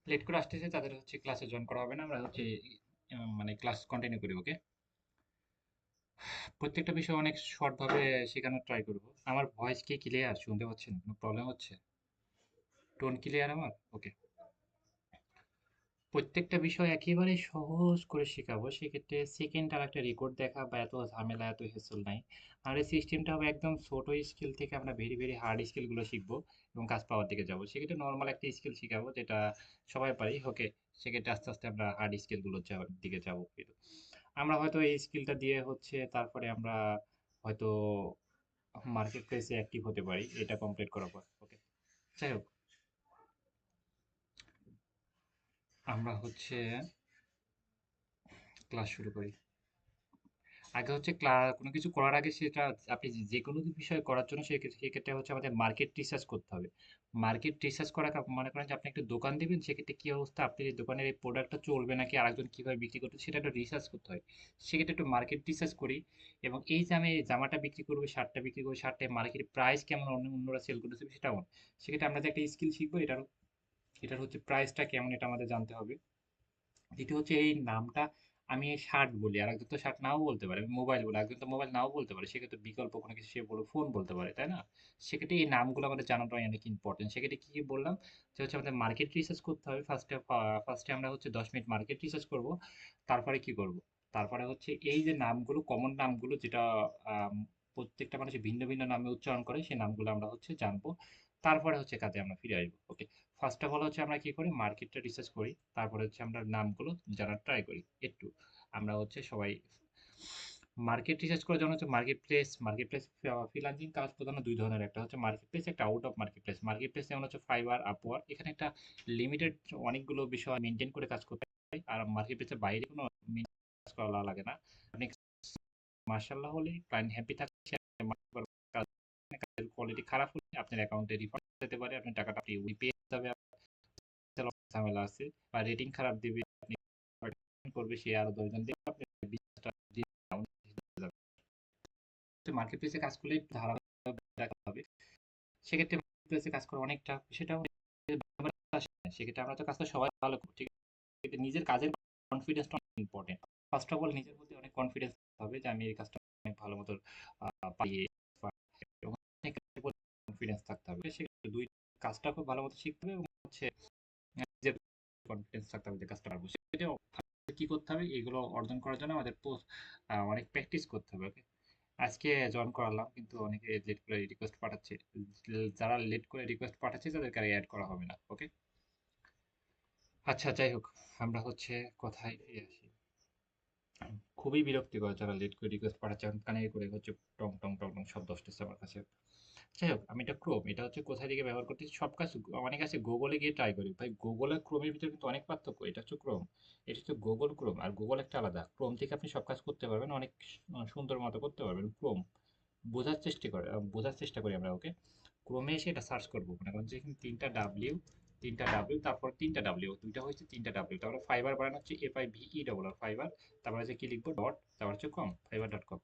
Late করে আসতেছে তাদের হচ্ছে ক্লাসে জয়েন করা হবে না, আমরা হচ্ছে মানে ক্লাস কন্টিনিউ করি। ওকে, প্রত্যেকটা বিষয় অনেক শর্ট ভাবে শেখানোর ট্রাই করব। আমার ভয়েস কি ক্লিয়ার শুনতে পাচ্ছেন? কোনো প্রবলেম হচ্ছে? টোন ক্লিয়ার আমার? ওকে। প্রত্যেকটা বিষয় একেবারে সহজ করে শেখাবো, সেক্ষেত্রে সেকেন্ড আর একটা রেকর্ড দেখা বা এত ঝামেলা এত হেসল নাই। আর এই সিস্টেমটা হবে একদম ছোট স্কিল থেকে আমরা ভেরি ভেরি হার্ড স্কিলগুলো শিখবো এবং কাজ পাওয়ার দিকে যাবো। সেক্ষেত্রে নর্মাল একটা স্কিল শিখাবো যেটা সবাই পারি। ওকে, সেক্ষেত্রে আস্তে আস্তে আমরা হার্ড স্কিলগুলোর দিকে যাবো। কিন্তু আমরা হয়তো এই স্কিলটা দিয়ে হচ্ছে তারপরে আমরা হয়তো মার্কেট প্লেসে অ্যাক্টিভ হতে পারি এটা কমপ্লিট করার পর। ওকে, যাই হোক, আমরা হচ্ছে ক্লাস শুরু করি। আগে হচ্ছে কোনো কিছু করার আগে সেটা আপনি যে কোনো বিষয় করার জন্য সেক্ষেত্রে হচ্ছে আমাদের মার্কেট রিসার্চ করতে হবে। মার্কেট রিসার্চ করা মনে করেন যে আপনি একটা দোকান দিবেন, সেক্ষেত্রে কি অবস্থা, আপনি এই দোকানের এই প্রোডাক্টটা চলবে নাকি, আরেকজন কিভাবে বিক্রি করবে সেটা একটা রিসার্চ করতে হয়। সেক্ষেত্রে একটু মার্কেট রিসার্চ করি। এবং এই যে আমি এই জামাটা বিক্রি করবো, শার্টটা বিক্রি করবো, শার্টের মার্কেট প্রাইস কেমন, অন্যরা সেল করতেছে সেটা এমন। সেক্ষেত্রে আমরা যে একটা স্কিল শিখবো, এটার এটার হচ্ছে প্রাইসটা কেমন এটা আমাদের জানতে হবে। দ্বিতীয় হচ্ছে এই নামটা, আমি শার্ট বলি আর একজন তো শার্ট নাও বলতে পারে, আমি মোবাইল বলি একজন তো মোবাইল নাও বলতে পারে, সেক্ষেত্রে বিকল্প কোনো কিছু সে বলে ফোন বলতে পারে, তাই না? সেক্ষেত্রে এই নামগুলো আমাদের জানাটা অনেক ইম্পর্টেন্ট। সেক্ষেত্রে কি কি বললাম, যে হচ্ছে আমাদের মার্কেট রিসার্চ করতে হবে। ফার্স্টে আমরা হচ্ছে 10 মিনিট মার্কেট রিসার্চ করব। তারপরে কি করব, তারপরে হচ্ছে এই যে নামগুলো, কমন নামগুলো যেটা আম, প্রত্যেকটা মানুষ ভিন্ন ভিন্ন নামে উচ্চারণ করে, সেই নামগুলো আমরা হচ্ছে জানবো। তারপরে হচ্ছে কাজে আমরা ফিরে আসবো। ওকে, ফার্স্ট অফ অল হচ্ছে আমরা কি করি, মার্কেটটা রিসার্চ করি। তারপরে হচ্ছে আমরা নামগুলো জানার ট্রাই করি একটু। আমরা হচ্ছে সবাই মার্কেট রিসার্চ করার জন্য হচ্ছে মার্কেট প্লেস ফ্রিল্যান্সিং কাজ প্রধানত দুই ধরনের, একটা হচ্ছে মার্কেট প্লেস, একটা out of market place. Market place যেমন হচ্ছে ফাইবার, আপওয়ার্ক, এখানে একটা লিমিটেড অনেকগুলো বিষয় মেনটেন করে কাজ করতে হয়। আর মার্কেট প্লেসের বাইরে কোনো কাজ করা লাগে না। আপনি মার্শাল্লাহ হলে, ক্লায়েন্ট হ্যাপি থাকছে, কাজের কোয়ালিটি খারাপ হলে আপনার অ্যাকাউন্টে রিফান্ড যেতে পারে, আপনার টাকাটা আপনি পেয়ে যাবে। ঝামেলা আছে, বা রেটিং খারাপ দিবে, আপনি করবে সে আরো 10 জন দিবে, আপনি 20টা মার্কেট প্লেসে কাজ করলে একটু ধারাবাহিক রাখতে হবে। সেক্ষেত্রে মার্কেট প্লেসে কাজ করা অনেকটা সেটাও সেক্ষেত্রে আমরা তো কাজটা সবাই ভালো করি, ঠিক আছে? নিজের কাজের কনফিডেন্সটা অনেক ইম্পর্টেন্ট। ফার্স্ট অফ অল নিজের প্রতি অনেক কনফিডেন্স হবে যে আমি এই কাজটা অনেক ভালো মতো পারি, এবং কনফিডেন্স থাকতে হবে। সেক্ষেত্রে দুই কাজটা খুব ভালো মতো শিখতে হবে এবং হচ্ছে নিজের কনফিডেন্স থাকতে হবে যে কাজটা পারবো। সেটাও কি করতে হবে, এগুলো অর্জন করার জন্য আমাদের অনেক প্র্যাকটিস করতে হবে। ওকে, আজকে জয়েন করালাম কিন্তু অনেকে লেট করে রিকোয়েস্ট পাঠাচ্ছে। যারা লেট করে রিকোয়েস্ট পাঠাচ্ছে তাদেরকে আর অ্যাড করা হবে না। ওকে, আচ্ছা যাই হোক, আমরা হচ্ছে কথায় ফিরে আসি। খুবই বিরক্তিকর যারা লেট করে রিকোয়েস্ট পাঠাচ্ছে, এখন কানে করে হচ্ছে টং টং টং টং শব্দ আসতেছে আমার কাছে। যাই হোক, আমি এটা ক্রোম, এটা হচ্ছে কোথায় থেকে ব্যবহার করতেছি, সব কাজ অনেক আছে গুগলে গিয়ে ট্রাই করি। ভাই গুগল আর ক্রোমের ভিতরে কিন্তু অনেক পার্থক্য। এটা হচ্ছে ক্রোম, এটা হচ্ছে গুগল ক্রোম, আর গুগল একটা আলাদা। ক্রোম থেকে আপনি সব কাজ করতে পারবেন, অনেক সুন্দর মতো করতে পারবেন। ক্রোম বোঝার চেষ্টা করি আমরা। ওকে, ক্রোমে এসে এটা সার্চ করবো, মনে করেন যে এখানে তিনটা ডাব্লিউ, তারপর তিনটা ডাব্লিউ, দুইটা হচ্ছে তিনটা ডাব্লিউ, তারপরে ফাইবার বানানো হচ্ছে FIVE ফাইবার। তারপরে হচ্ছে কি লিখবো, ডট, তারপর হচ্ছে কম, ফাইবার.com।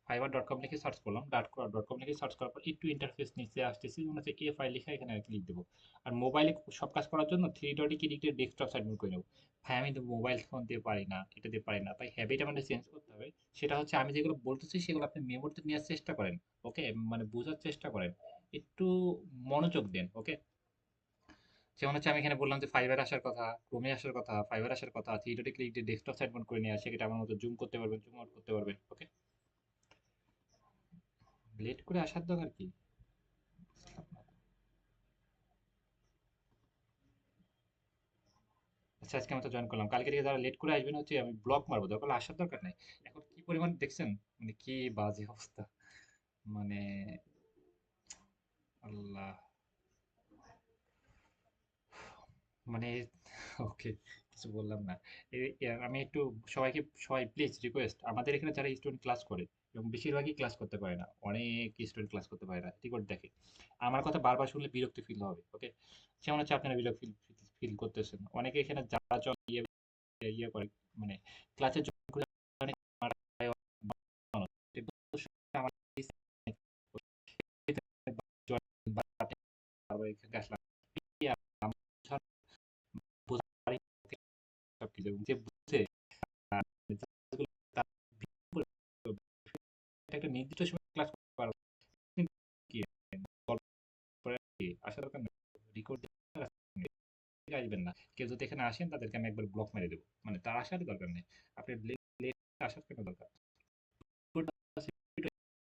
ফাইবার.com লিখে সার্চ করলাম, ডট কম লিখে সার্চ করার পর একটু ইন্টারফেস নিচে আসতেছি, মনে হচ্ছে FI লিখা, এখানে ক্লিক দেবো। আর মোবাইলে সব কাজ করার জন্য থ্রি ডটে ক্লিক দিয়ে ডেস্কটপ সাইড করে নেবো। ভাই আমি তো মোবাইল ফোন দিয়ে পারি না, এটা দিয়ে পারি না, তাই হ্যাবিট আমাদের চেঞ্জ করতে হবে। সেটা হচ্ছে আমি যেগুলো বলতেছি সেগুলো আপনি মেমোরিতে নেওয়ার চেষ্টা করেন। ওকে, মানে বোঝার চেষ্টা করেন, একটু মনোযোগ দেন। ওকে, যেমন হচ্ছে আমি এখানে বললাম যে ফাইবার আসার কথা, ক্রোমে আসার কথা, ফাইবার আসার কথা, থ্রি ডটে ক্লিক দিয়ে ডেস্কটপ সাইড করে নিয়ে আসে, সেটা আমার মতো জুম করতে পারবেন, জুম আউট করতে পারবেন। ওকে, লেট করে আসার দরকার কি? আচ্ছা, আজকে আমি তো জয়েন করলাম, কালকে থেকে যারা লেট করে আসবেন হচ্ছে আমি ব্লক মারবো, দরকার হলে আসার দরকার নাই। এখন কি পরিমাণ দেখছেন, মানে কি বাজে অবস্থা, মানে আল্লাহ, মানে ওকে, কিছু বললাম না। আমি একটু সবাই প্লিজ রিকোয়েস্ট, আমাদের এখানে যারা স্টুডেন্ট ক্লাস করে এবং বেশিরভাগই ক্লাস করতে পারে না, অনেক স্টুডেন্ট ক্লাস করতে পারে না, রেকর্ড দেখে। আমার কথা বারবার শুনলে বিরক্তি ফিল হবে। ওকে, যেমন হচ্ছে আপনারা বিরক্তি ফিল ফিল করতেছেন, অনেকে এখানে যারা চল ইয়ে ইয়ে করে, মানে ক্লাসে জয়েন করে অনেক মারামারি মানুষ। কিন্তু আমার join বা তারপরে এখানে আসলাম, কি আর বোঝার একটা নির্দিষ্ট সময় ক্লাস করতে পারবো, কিন্তু কি গল্প করে আসা দরকার নেই, রেকর্ড আসবেন না। কেউ যদি এখানে আসেন তাদেরকে আমি একবার ব্লক মেরে দেবো, মানে তার আসার দরকার নেই। আপনি লেট আসার কেন দরকার?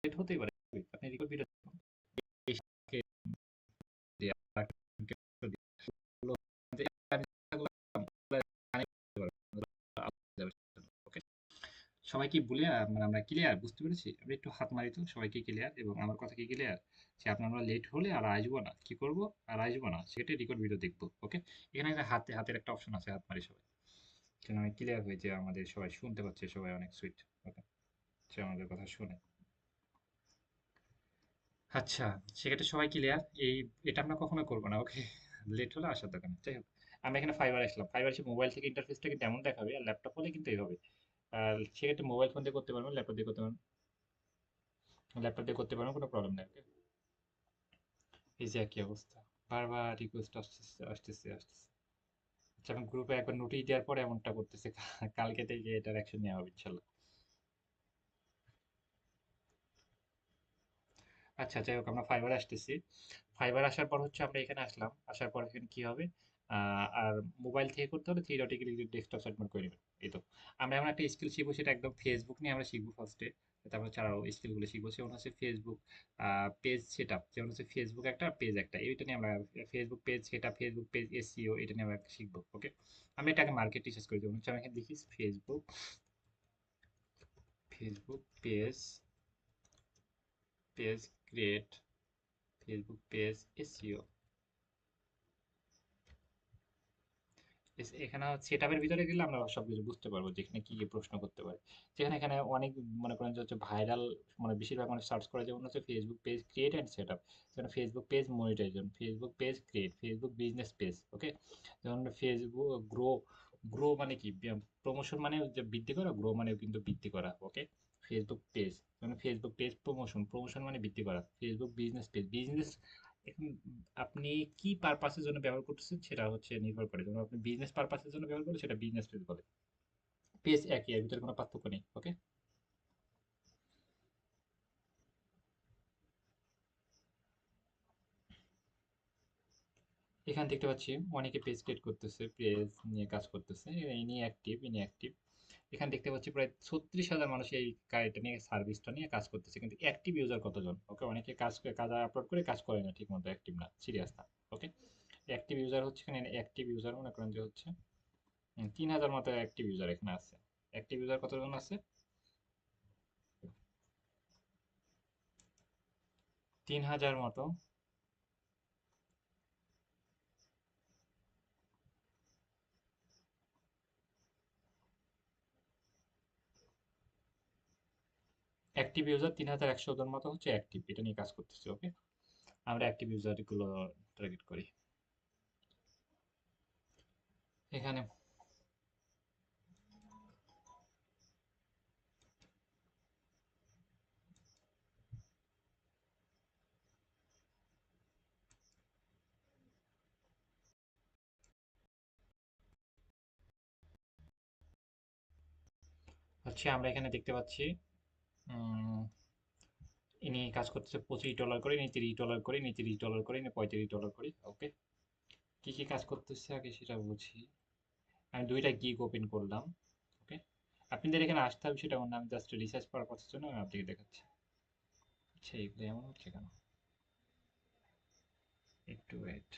লেট হতেই পারে, আপনি রেকর্ড ভিডিও সবাই কি বলে, মানে আমরা ক্লিয়ার বুঝতে পেরেছি? আমি একটু হাত মারি তো, সবাই কি ক্লিয়ার এবং আমার কথা কি ক্লিয়ার? যে আপনারা লেট হলে আর আসবো না, কি করব, আর আসবো না, সেটা রেকর্ড ভিডিও দেখবো। ওকে, এখানে একটা হাতের একটা অপশন আছে, হাত মারি সবাই, যেন আমি ক্লিয়ার হই যে আমাদের সবাই শুনতে পাচ্ছে, সবাই অনেক সুইট। ওকে, সে আমাদের কথা শুনে। আচ্ছা, সেক্ষেত্রে সবাই ক্লিয়ার। এটা আমরা কখনো করবো না। ওকে, লেট হলে আসার দরকার নেই। যাই হোক, আমরা এখানে ফাইবার আসলাম। ফাইবার এসে মোবাইল থেকে ইন্টারফেসটা কিন্তু এমন দেখাবে, আর ল্যাপটপ হলে কিন্তু এইভাবে। আর সেক্ষেত্রে মোবাইল ফোন দিয়ে করতে পারবেন, ল্যাপটপ দিয়ে করতে পারবেন, ল্যাপটপ দিয়ে করতে পারবেন, কোনো প্রবলেম নেই। ওকে, এই যে একই অবস্থা, বারবার রিকোয়েস্ট আসতেছে আসতেছে আসতেছে। আচ্ছা, আমি গ্রুপে একবার নোটিশ দেওয়ার পরে এমনটা করতেছে, কালকে থেকে এটার অ্যাকশন নেওয়া হবে ইনশাল্লাহ। আচ্ছা, যাই হোক, আমরা ফাইবার আসতেছি। ফাইবার আসার পর হচ্ছে আমরা এখানে আসলাম, আসার পর এখানে কি হবে, আর মোবাইল থেকে করতে হলে থ্রি ডটে ক্লিক দিয়ে ডেস্কটপ সাবমিট করে নেবেন। এই তো, আমরা এমন একটা স্কিল শিখবো, সেটা একদম ফেসবুক নিয়ে আমরা শিখবো ফার্স্টে, তারপর হচ্ছে আরো স্কিলগুলো শিখবো। সেমন হচ্ছে ফেসবুক পেজ সেট আপ, যেমন হচ্ছে ফেসবুক একটা পেজ একটা, এইটা নিয়ে আমরা Facebook page set up, Facebook page SEO, এটা নিয়ে আমরা শিখবো। ওকে, আমরা এটাকে মার্কেট রিসার্চ করি, যেমন হচ্ছে আমি এখানে লিখি Facebook, Facebook page, page create, Facebook page SEO. এখানে সেটআপের ভিতরে গেলে আমরা সবকিছু বুঝতে পারবো যে এখানে কি কি প্রশ্ন করতে পারে। যেখানে এখানে অনেক, মনে করেন যে হচ্ছে ভাইরাল, মানে বেশিরভাগ মানে সার্চ করে, যেমন হচ্ছে Facebook page create and set up, যেমন Facebook page monetization, Facebook page create, Facebook business page. Okay, যেমন ফেসবুক গ্রো, গ্রো মানে কি, প্রমোশন মানে যে বৃদ্ধি করা, গ্রো মানে কিন্তু বৃদ্ধি করা। ওকে, ফেসবুক পেজ, যেমন ফেসবুক পেজ প্রমোশন, প্রমোশন মানে বৃদ্ধি করা। ফেসবুক বিজনেস পেজ, বিজনেস এখন আপনি কি পারপাসের জন্য ব্যবহার করতেছেন সেটা হচ্ছে নির্ভর করে। যেমন আপনি বিজনেস পারপাসের জন্য ব্যবহার করলে সেটা বিজনেস পেজ বলে। পেজ একই, এর ভিতরে কোনো পার্থক্য নেই। ওকে, এখানে দেখতে পাচ্ছি অনেকে পেজ ক্রিয়েট করতেছে, পেজ নিয়ে কাজ করতেছে, ইনি অ্যাক্টিভ, ইনি অ্যাক্টিভ। এখানে দেখতে পাচ্ছি প্রায় 36,000 মানুষ এই এটা নিয়ে, সার্ভিসটা নিয়ে কাজ করতেছে, কিন্তু অ্যাক্টিভ ইউজার কতজন? ওকে, অনেকে কাজ আপলোড করে কাজ করে না ঠিক মতো, অ্যাক্টিভ না, সিরিয়াস না। ওকে, অ্যাক্টিভ ইউজার হচ্ছে এখানে, অ্যাক্টিভ ইউজার মনে করেন যে হচ্ছে 3,000 মতো অ্যাক্টিভ ইউজার এখানে আছে। অ্যাক্টিভ ইউজার কতজন আছে? 3,000 মতো অ্যাক্টিভ ইউজার, 3,100 জন মতো হচ্ছে অ্যাক্টিভ, এটা নিয়ে কাজ করতেছে। ওকে, আমরা অ্যাক্টিভ ইউজার গুলো টার্গেট করি এখানে। হচ্ছে আমরা এখানে দেখতে পাচ্ছি উম, ইনি কাজ করতেছে $25 করে, ইনি $30 করে, ইনি $30 করে, ইনি $35 করে। ওকে, কি কি কাজ করতেছে আগে সেটা বুঝি। আমি দুইটা গিগ ওপেন করলাম। ওকে, আপনাদের এখানে আসতে হবে সেটা অন্য, আমি জাস্ট রিসার্চ পারপাসের জন্য আমি আপনাকে দেখাচ্ছি। আচ্ছা, এগুলো এমন হচ্ছে কেন, একটু ওয়েট।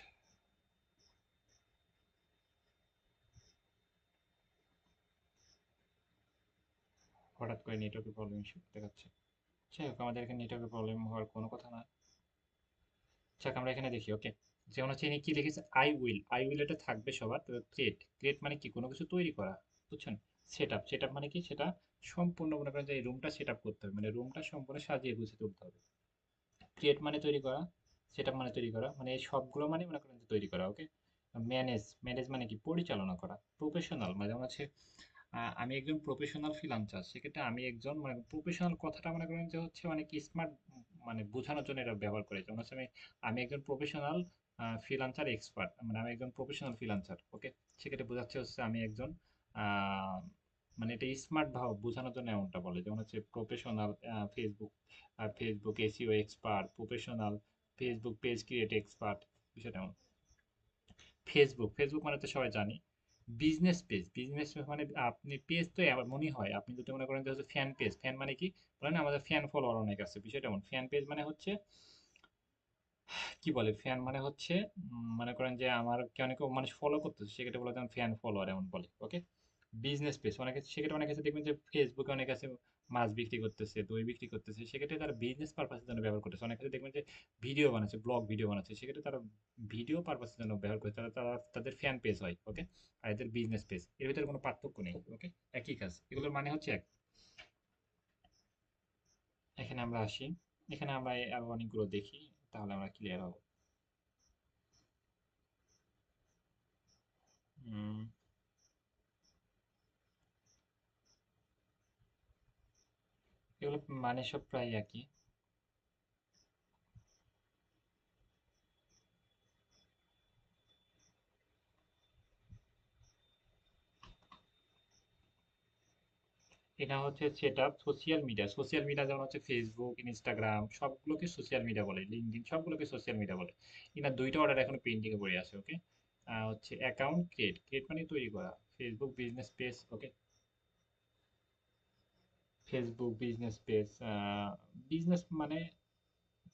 হঠাৎ করে নেটওয়ার্কের প্রবলেম ইস্যু দেখাচ্ছে। যাই হোক, আমাদের এখানে নেটওয়ার্কের প্রবলেম হওয়ার কোনো কথা না। যাক, আমরা এখানে দেখি। ওকে, যেমন হচ্ছে ইনি কি লিখেছে, আই উইল, এটা থাকবে সবার। তবে ক্রিয়েট, ক্রিয়েট মানে কি, কোনো কিছু তৈরি করা, বুঝছেন? সেট আপ, সেট আপ মানে কি, সেটা সম্পূর্ণ মনে করেন যে এই রুমটা সেট আপ করতে হবে, মানে রুমটা সম্পূর্ণ সাজিয়ে গুছিয়ে তুলতে হবে। ক্রিয়েট মানে তৈরি করা, সেট আপ মানে তৈরি করা, মানে এই সবগুলো মানে মনে করেন যে তৈরি করা। ওকে, ম্যানেজ, ম্যানেজ মানে কি, পরিচালনা করা। প্রফেশনাল মানে যেমন হচ্ছে আমি একজন প্রফেশনাল ফ্রিল্যান্সার, সেক্ষেত্রে আমি একজন, মানে প্রফেশনাল কথাটা মনে করেন যে হচ্ছে অনেক স্মার্ট, মানে বোঝানোর জন্য এটা ব্যবহার করে। যেমন হচ্ছে আমি একজন প্রফেশনাল ফ্রিল্যান্সার এক্সপার্ট, মানে আমি একজন প্রফেশনাল ফ্রিল্যান্সার। ওকে, সেক্ষেত্রে বোঝাচ্ছে হচ্ছে আমি একজন মানে এটা স্মার্ট ভাবে বোঝানোর জন্য এমনটা বলে, যেমন হচ্ছে professional Facebook, Facebook SEO expert, professional Facebook page create expert, বিষয়টা এমন। ফেসবুক, ফেসবুক মানে তো সবাই জানি। বিজনেস পেজ, বিজনেস মানে আপনি পেজ তো এমনই হয়, আপনি যদি মনে করেন যে হচ্ছে ফ্যান পেজ, ফ্যান মানে কি বলেন, আমাদের ফ্যান ফলোয়ার অনেক আছে, বিষয়টা এমন। ফ্যান পেজ মানে হচ্ছে কি বলে, ফ্যান মানে হচ্ছে মনে করেন যে আমার কে অনেকে মানুষ ফলো করতেছে, সেক্ষেত্রে বলে যেমন ফ্যান ফলোয়ার এমন বলে, ওকে। বিজনেস পেজ অনেকে, সেক্ষেত্রে অনেক আছে দেখবেন যে ফেসবুকে অনেক আছে মাছ বিক্রি করতেছে, দই বিক্রি করতেছে, সেক্ষেত্রে তারা বিজনেস পারপাসের জন্য ব্যবহার করতেছে। অনেক আছে দেখবেন যে ভিডিও বানাচ্ছে, ব্লগ ভিডিও বানাচ্ছে, সেক্ষেত্রে তারা ভিডিও পারপাসের জন্য ব্যবহার করে, তারা তারা তাদের ফ্যান পেজ হয়, ওকে। আর এদের বিজনেস পেজ, এর ভিতরে কোনো পার্থক্য নেই, ওকে, একই কাজ, এগুলোর মানে হচ্ছে এক। এখানে আমরা আসি, এখানে আমরা আরো অনেকগুলো দেখি, তাহলে আমরা ক্লিয়ার হবো। উম, এগুলো মানে সব প্রায় একই। এটা হচ্ছে set up social media, social media যেমন হচ্ছে ফেসবুক, ইনস্টাগ্রাম, সবগুলোকে সোশ্যাল মিডিয়া বলে, লিঙ্কডইন, সবগুলোকে সোশ্যাল মিডিয়া বলে। এনার দুইটা অর্ডার এখনো পেন্ডিং এ পড়ে আছে, ওকে। হচ্ছে অ্যাকাউন্ট ক্রিয়েট, ক্রিয়েট মানে তৈরি করা, ফেসবুক বিজনেস পেজ, ওকে। ফেসবুক বিজনেস পেজ, বিজনেস মানে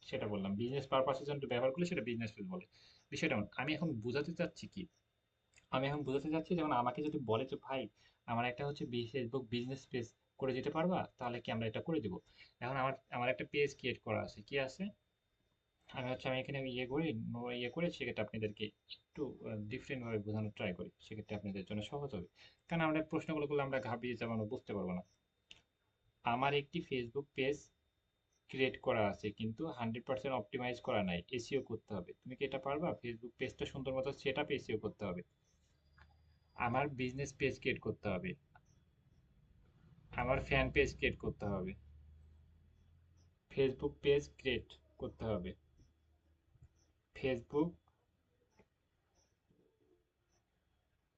সেটা বললাম, বিজনেস পারপাসের জন্য ব্যবহার করলে সেটা বিজনেস পেজ বলে। বিষয়টা এমন। আমি এখন বোঝাতে চাচ্ছি কি, আমি এখন বোঝাতে চাচ্ছি যেমন আমাকে যদি বলে যে ভাই আমার একটা হচ্ছে ফেসবুক বিজনেস পেজ করে দিতে পারবা, তাহলে কি আমরা এটা করে দিব। এখন আমার আমার একটা পেজ ক্রিয়েট করা আছে, কি আছে, আমি এখানে ইয়ে করি, ইয়ে করে সেক্ষেত্রে আপনাদেরকে একটু ডিফারেন্ট ভাবে বোঝানোর ট্রাই করি, সেক্ষেত্রে আপনাদের জন্য সহজ হবে। কারণ আমরা প্রশ্নগুলো করলে আমরা ঘাবড়িয়ে যাবো, আমরা বুঝতে পারবো না। আমার একটি ফেসবুক পেজ ক্রিয়েট করা আছে, কিন্তু 100% অপটিমাইজ করা নাই, এসইও করতে হবে, তুমি কি এটা পারবা? ফেসবুক পেজটা সুন্দর মতো সেট আপ এসইও করতে হবে। আমার বিজনেস পেজ ক্রিয়েট করতে হবে, আমার ফ্যান পেজ ক্রিয়েট করতে হবে, ফেসবুক পেজ ক্রিয়েট করতে হবে, ফেসবুক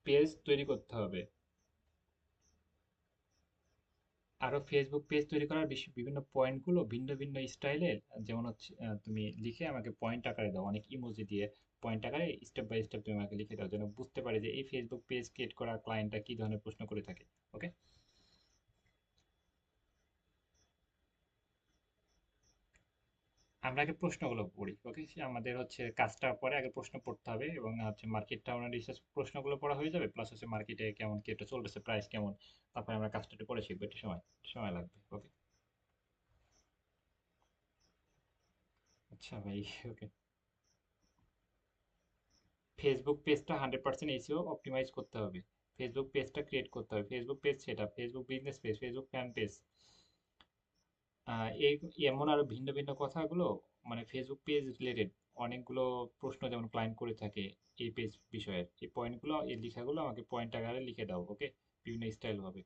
পেজ তৈরি করতে হবে। আরো ফেসবুক পেজ তৈরি করার বিভিন্ন পয়েন্টগুলো ভিন্ন ভিন্ন স্টাইলের, যেমন হচ্ছে তুমি লিখে আমাকে পয়েন্ট আকারে দাও, অনেক ইমোজি দিয়ে পয়েন্ট আকারে স্টেপ বাই স্টেপ তুমি আমাকে লিখে দাও, যেন বুঝতে পারি যে এই ফেসবুক পেজ ক্রিয়েট করা ক্লায়েন্টটা কি ধরনের প্রশ্ন করে থাকে, ওকে। আমরা আগে প্রশ্নগুলো পড়ি, ওকে। আমাদের হচ্ছে কাজটা পরে আগে প্রশ্ন পড়তে হবে, এবং হচ্ছে মার্কেটটা আমরা রিসার্চ, প্রশ্নগুলো পড়া হয়ে যাবে, প্লাস হচ্ছে মার্কেটে কেমন কি একটা চলতেছে, প্রাইস কেমন, তারপরে আমরা কাজটা একটু পরে শিখবো, একটু সময় সময় লাগবে, ওকে। আচ্ছা ভাই, ওকে। ফেসবুক পেজটা 100% এসইও অপটিমাইজ করতে হবে, ফেসবুক পেজটা ক্রিয়েট করতে হবে, ফেসবুক পেজ সেটা, Facebook business page, Facebook fan page, এই এমন আরো ভিন্ন ভিন্ন কথাগুলো, মানে ফেসবুক পেজ রিলেটেড অনেকগুলো প্রশ্ন যেমন ক্লায়েন্ট করে থাকে এই পেজ বিষয়ের, এই পয়েন্টগুলো, এই লেখাগুলো আমাকে পয়েন্ট আকারে লিখে দাও, ওকে, বিভিন্ন স্টাইল হবে।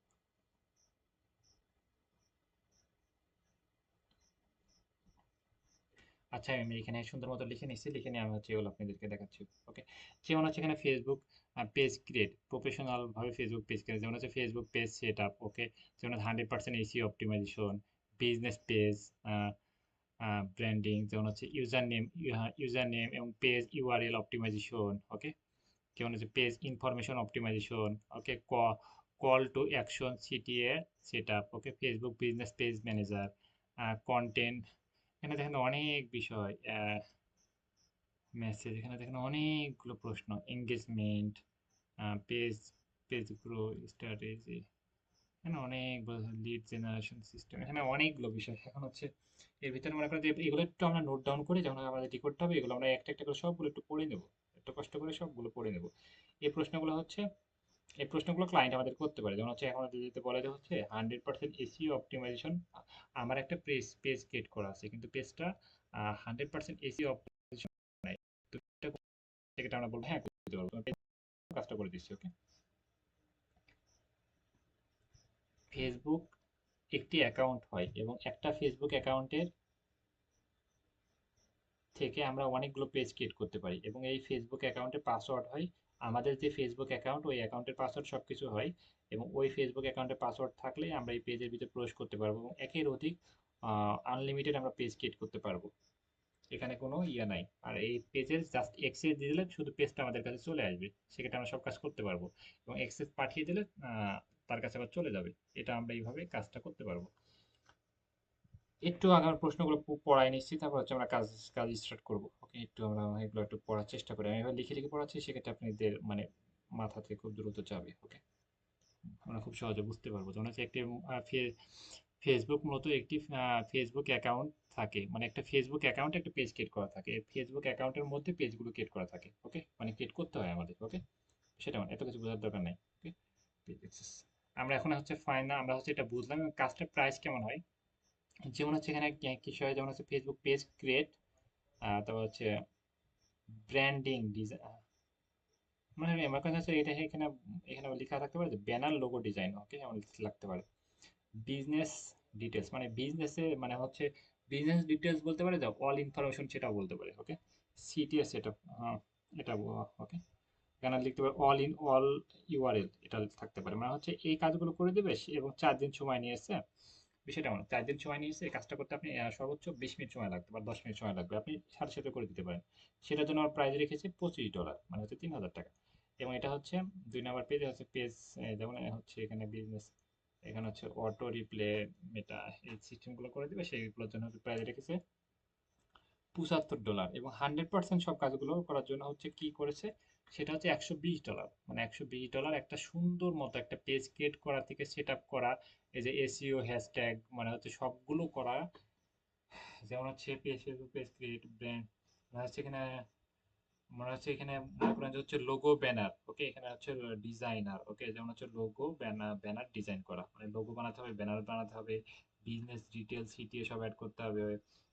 আচ্ছা, আমি এখানে সুন্দর মতো লিখে নিচ্ছি, লিখে নিয়ে আমি হচ্ছে এগুলো আপনাদেরকে দেখাচ্ছি, ওকে। যেমন হচ্ছে এখানে ফেসবুক পেজ ক্রিয়েট, প্রফেশনাল ভাবে ফেসবুক পেজ ক্রিয়েট, যেমন হচ্ছে Facebook page set up, okay. যেমন 100% SEO optimization, business page branding, যেমন হচ্ছে ইউজার নেম এবং পেজ ইউআরএল অপটিমাইজেশন, ওকে। যেমন হচ্ছে page information optimization, okay. Call to action CTA set up, okay. Facebook business page manager, content, এখানে দেখেন অনেক বিষয়, মেসেজ, এখানে দেখেন অনেকগুলো প্রশ্ন, engagement, page page grow strategy, এখানে অনেক লিড জেনারেশন সিস্টেম, এখানে অনেকগুলো বিষয়। এখন হচ্ছে এর ভিতরে মনে করেন যে এগুলো একটু আমরা নোট ডাউন করে যখন আমাদের রেডি করতে হবে, এগুলো আমরা একটা একটা করে সবগুলো একটু পড়ে নেবো, একটু কষ্ট করে সবগুলো পড়ে নেবো। এই প্রশ্নগুলো হচ্ছে, এই প্রশ্নগুলো ক্লায়েন্ট আমাদের করতে পারে, যেমন হচ্ছে এখন যদি বলে যে হচ্ছে 100% এসইও অপটিমাইজেশন, আমার একটা পেজ পেজ ক্রিয়েট করা আছে, কিন্তু পেজটা 100% এসইও অপটিমাইজেশন নাই, তো এটা আমরা বলবো হ্যাঁ করে দিতে পারবো, তোমার কাজটা করে দিচ্ছি, ওকে। ফেসবুক একটি অ্যাকাউন্ট হয়, এবং একটা ফেসবুক অ্যাকাউন্টের থেকে আমরা অনেকগুলো পেজ ক্রিয়েট করতে পারি, এবং এই ফেসবুক অ্যাকাউন্টের পাসওয়ার্ড হয় আমাদের যে ফেসবুক অ্যাকাউন্ট, ওই অ্যাকাউন্টের পাসওয়ার্ড সবকিছু হয়, এবং ওই ফেসবুক অ্যাকাউন্টের পাসওয়ার্ড থাকলে আমরা এই পেজের ভিতরে প্রবেশ করতে পারবো, এবং একের অধিক আনলিমিটেড আমরা পেজ ক্রিয়েট করতে পারবো। এখানে কোনো ইয়ে নাই। আর এই পেজের জাস্ট এক্সেস দিয়ে দিলে শুধু পেজটা আমাদের কাছে চলে আসবে, সেক্ষেত্রে আমরা সব কাজ করতে পারবো, এবং এক্সেস পাঠিয়ে দিলে তার কাছে আবার চলে যাবে। এটা আমরা এইভাবে কাজটা করতে পারবো। একটু আগার প্রশ্নগুলো পড়ায় নিচ্ছি, তারপর হচ্ছে আমরা কাজ কাজ স্টার্ট করবো। ওকে, একটু আমরা এগুলো একটু পড়ার চেষ্টা করি। আমি এবার লিখে লিখে পড়াচ্ছি, সেক্ষেত্রে আপনাদের মানে মাথাতে খুব দ্রুত যাবে। ওকে, আমরা খুব সহজে বুঝতে পারবো। যেমন হচ্ছে একটি ফেসবুক মূলত একটি ফেসবুক অ্যাকাউন্ট থাকে, মানে একটা ফেসবুক অ্যাকাউন্টে একটা পেজ ক্রিয়েট করা থাকে, ফেসবুক অ্যাকাউন্টের মধ্যে পেজগুলো ক্রিয়েট করা থাকে। ওকে, মানে ক্রিয়েট করতে হয় আমাদের। ওকে, সেটা মানে এত কিছু বোঝার দরকার নাই। ওকে, আমরা এখন হচ্ছে ফাইনাল, আমরা হচ্ছে এটা বুঝলাম, এবং কাজটার প্রাইস কেমন হয়। যেমন হচ্ছে এখানে কিছু হয়, যেমন হচ্ছে ফেসবুক পেজ ক্রিয়েট, তারপর হচ্ছে ব্র্যান্ডিং ডিজাইন, মানে আমার কথা হচ্ছে এটা এখানে এখানে লেখা থাকতে পারে যে ব্যানার লোগো ডিজাইন। ওকে, এমন লাগতে পারে। বিজনেস ডিটেলস, মানে বিজনেসে মানে হচ্ছে বিজনেস ডিটেলস বলতে পারে, যে অল ইনফরমেশন সেটাও বলতে পারে। ওকে, সিটিএস এটা এটা ওকে, এখানে লিখতে পারে অল ইন অল ইউআরএল, এটা থাকতে পারে। মানে হচ্ছে এই কাজগুলো করে দেবে এবং 4 দিন সময় নিয়েছে। বিষয়টা এমন, 4 দিন সময় নিয়েছে এই কাজটা করতে, আপনি সর্বোচ্চ 20 মিনিট সময় লাগবে বা 10 মিনিট সময় লাগবে, আপনি সাথে সাথে করে দিতে পারেন। সেটার জন্য আমার প্রাইস রেখেছে $25, মানে হচ্ছে 3000 টাকা। এবং এটা হচ্ছে 2 নম্বর পেজে হচ্ছে পেজ, যেমন হচ্ছে এখানে বিজনেস, এখানে হচ্ছে অটো রিপ্লে, মেটা, এই সিস্টেমগুলো করে দিবে, সেইগুলোর জন্য প্রাইস রেখেছে $75। এবং 100% সব কাজগুলো করার জন্য হচ্ছে কি করেছে, সেটা হচ্ছে $120। মানে $120 একটা সুন্দর মতো একটা পেজ ক্রিয়েট করা থেকে সেট আপ করা, এই যে এসইও হ্যাশট্যাগ মানে হচ্ছে সবগুলো করা। যেমন হচ্ছে ফেসবুক পেজ ক্রিয়েট ব্র্যান্ড, মানে হচ্ছে এখানে মনে হচ্ছে এখানে মনে করেন যে হচ্ছে লোগো ব্যানার। ওকে, এখানে হচ্ছে ডিজাইনার। ওকে, যেমন হচ্ছে লোগো ব্যানার, ব্যানার ডিজাইন করা, মানে লোগো বানাতে হবে, ব্যানার বানাতে হবে, বিজনেস ডিটেলস সিটিএ সব অ্যাড করতে হবে,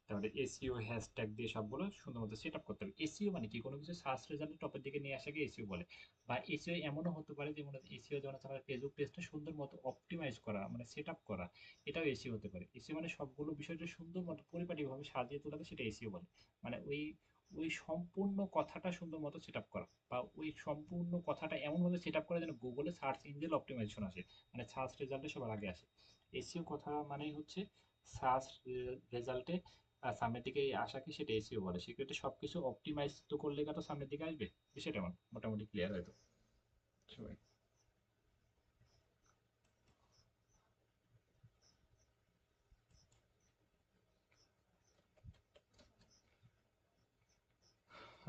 তারপরে এসইও হ্যাশট্যাগ দিয়ে সবগুলো সুন্দর মতো সেট আপ করতে হবে। এসইও মানে কি, কোনো কিছু সার্চ রেজাল্ট টপের দিকে নিয়ে আসাকে এসইও বলে। বা এসইও এমনও হতে পারে, যেমন এসইও যেমন হচ্ছে আমাদের ফেসবুক পেজটা সুন্দর মতো অপটিমাইজ করা, মানে সেট আপ করা, এটাও এসইও হতে পারে। এসইও মানে সবগুলো বিষয়টা সুন্দর মতো পরিপাটিভাবে সাজিয়ে তোলাকে সেটা এসইও বলে। মানে ওই ওই সম্পূর্ণ কথাটা সুন্দর মতো সেট আপ করা, বা ওই সম্পূর্ণ কথাটা এমনভাবে সেট আপ করা যেন গুগলে সার্চ ইঞ্জিন অপটিমাইজেশন আসে, মানে সার্চ রেজাল্টে সবার আগে আসে। এসইও কথা মানেই হচ্ছে সার্চ রেজাল্টে সামনের দিকে আসাকে সেটা এসইও বলে। সেক্ষেত্রে সবকিছু অপটিমাইজ তো করলে তো সামনের দিকে আসবে। সেটা আমার মোটামুটি ক্লিয়ার হয়তো সবাই।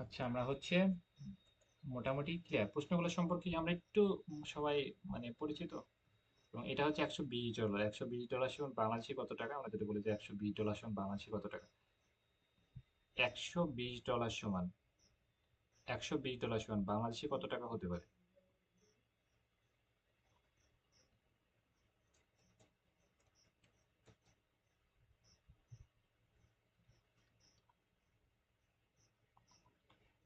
আচ্ছা, আমরা হচ্ছে মোটামুটি ক্লিয়ার প্রশ্নগুলো সম্পর্কে আমরা একটু সবাই মানে পরিচিত। এবং এটা হচ্ছে $120। $120 সমান বাংলাদেশি কত টাকা, আমরা যদি বলি যে $120 সমান বাংলাদেশি কত টাকা। $120 সমান $120 সমান বাংলাদেশি কত টাকা হতে পারে?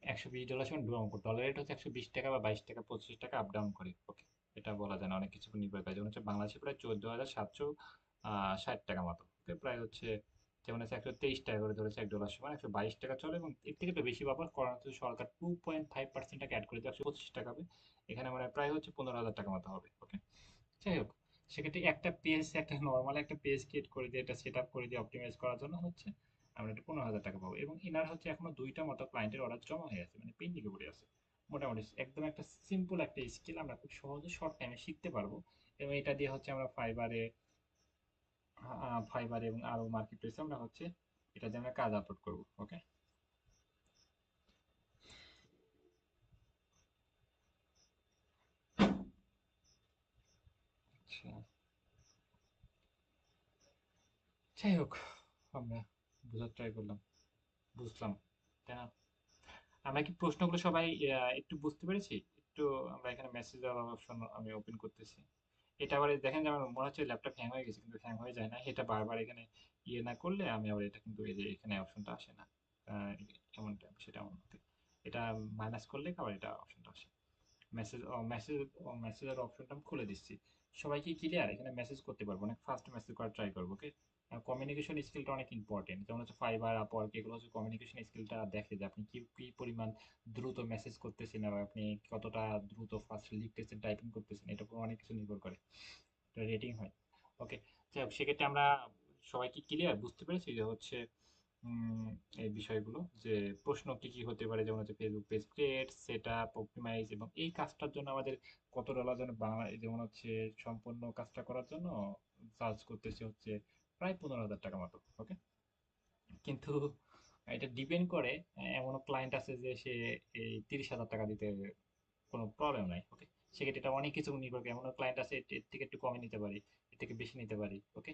$120 সমান ডলার রেট হচ্ছে 120 টাকা বা 22 টাকা 25 টাকা আপ ডাউন করে। ওকে, এটা বলা যায় না, অনেক কিছু নির্ভর করে। যেমন হচ্ছে বাংলাদেশে প্রায় 14,760 টাকা মতো। ওকে, প্রায় হচ্ছে যেমন হচ্ছে 123 টাকা করে ধরেছে $1 সমান 122 টাকা চলে, এবং এর থেকে একটু বেশি ব্যবহার করা হচ্ছে সরকার 2.5% টাকা অ্যাড করে দিয়ে 125 টাকা হবে। এখানে মানে প্রায় হচ্ছে 15,000 টাকা মতো হবে। ওকে, যাই হোক, সেক্ষেত্রে একটা পেজ, একটা নর্মাল একটা পেজ ক্রিয়েট করে দিয়ে, এটা সেট আপ করে দিয়ে অপটিমাইজ করার জন্য হচ্ছে আমরা একটা 15,000 টাকা পাবো। এবং ইনার হচ্ছে এখনো 2টা মতো ক্লায়েন্টের অর্ডার জমা হয়ে আছে, মানে পেন্ডিংয়ে পড়ে আছে। মোটামুটি একদম একটা সিম্পল একটা স্কিল আমরা খুব সহজে শর্ট টাইমে শিখতে পারবো। এবং এটা দিয়ে হচ্ছে আমরা ফাইবারে এবং আরো মার্কেট প্লেসে আমরা হচ্ছে এটা দিয়ে আমরা কাজ আপলোড করবো। ওকে, আচ্ছা, যাই হোক, আমরা বোঝার ট্রাই করলাম, বুঝলাম, তাই না? আমরা কি প্রশ্নগুলো সবাই একটু বুঝতে পেরেছি? একটু আমরা এখানে মেসেজ দেওয়ার অপশন আমি ওপেন করতেছি। এটা আবার দেখেন যে আমার মনে হচ্ছে ল্যাপটপ হ্যাং হয়ে গেছে, কিন্তু হ্যাং হয়ে যায় না। এটা বারবার এখানে ইয়ে না করলে আমি আবার এটা কিন্তু এই যে এখানে অপশনটা আসে না। আহ, এমনটা সেটা এমন হতে, এটা মাইনাস করলে আবার এটা অপশনটা আসে। মেসেজ মেসেজের অপশনটা আমি খুলে দিচ্ছি। সবাই কি ক্লিয়ার? এখানে মেসেজ করতে পারবো, অনেক ফাস্ট মেসেজ করার ট্রাই করবো, ওকে? কমিউনিকেশন স্কিলটা অনেক ইম্পর্টেন্ট, যেমন হচ্ছে ফাইবার, আপওয়ার্ক, এগুলো হচ্ছে কমিউনিকেশন স্কিলটা দেখে যে আপনি কি কি পরিমাণ দ্রুত মেসেজ করতেছেন, আর আপনি কতটা দ্রুত ফাস্ট লিখতেছেন, টাইপিং করতেছেন, এটার উপর অনেক কিছু নির্ভর করে, এটা রেটিং হয়, ওকে? যাই হোক, সেক্ষেত্রে আমরা সবাই কি ক্লিয়ার, বুঝতে পেরেছি যে হচ্ছে উম, এই বিষয়গুলো, যে প্রশ্ন কি কি হতে পারে, যেমন হচ্ছে Facebook page create, set up, optimize, এবং এই কাজটার জন্য আমাদের কত ডলার যেন বাংলা, যেমন হচ্ছে সম্পূর্ণ কাজটা করার জন্য চার্জ করতেছে হচ্ছে প্রায় 15,000 টাকা মতো, ওকে? কিন্তু এটা ডিপেন্ড করে, এমনও ক্লায়েন্ট আছে যে সে এই 30,000 টাকা দিতে কোনো প্রবলেম নাই, ওকে? সেক্ষেত্রে এটা অনেক কিছু নির্ভর করে, এমনও ক্লায়েন্ট আছে এর থেকে একটু কমে নিতে পারি, এর থেকে বেশি নিতে পারি, ওকে?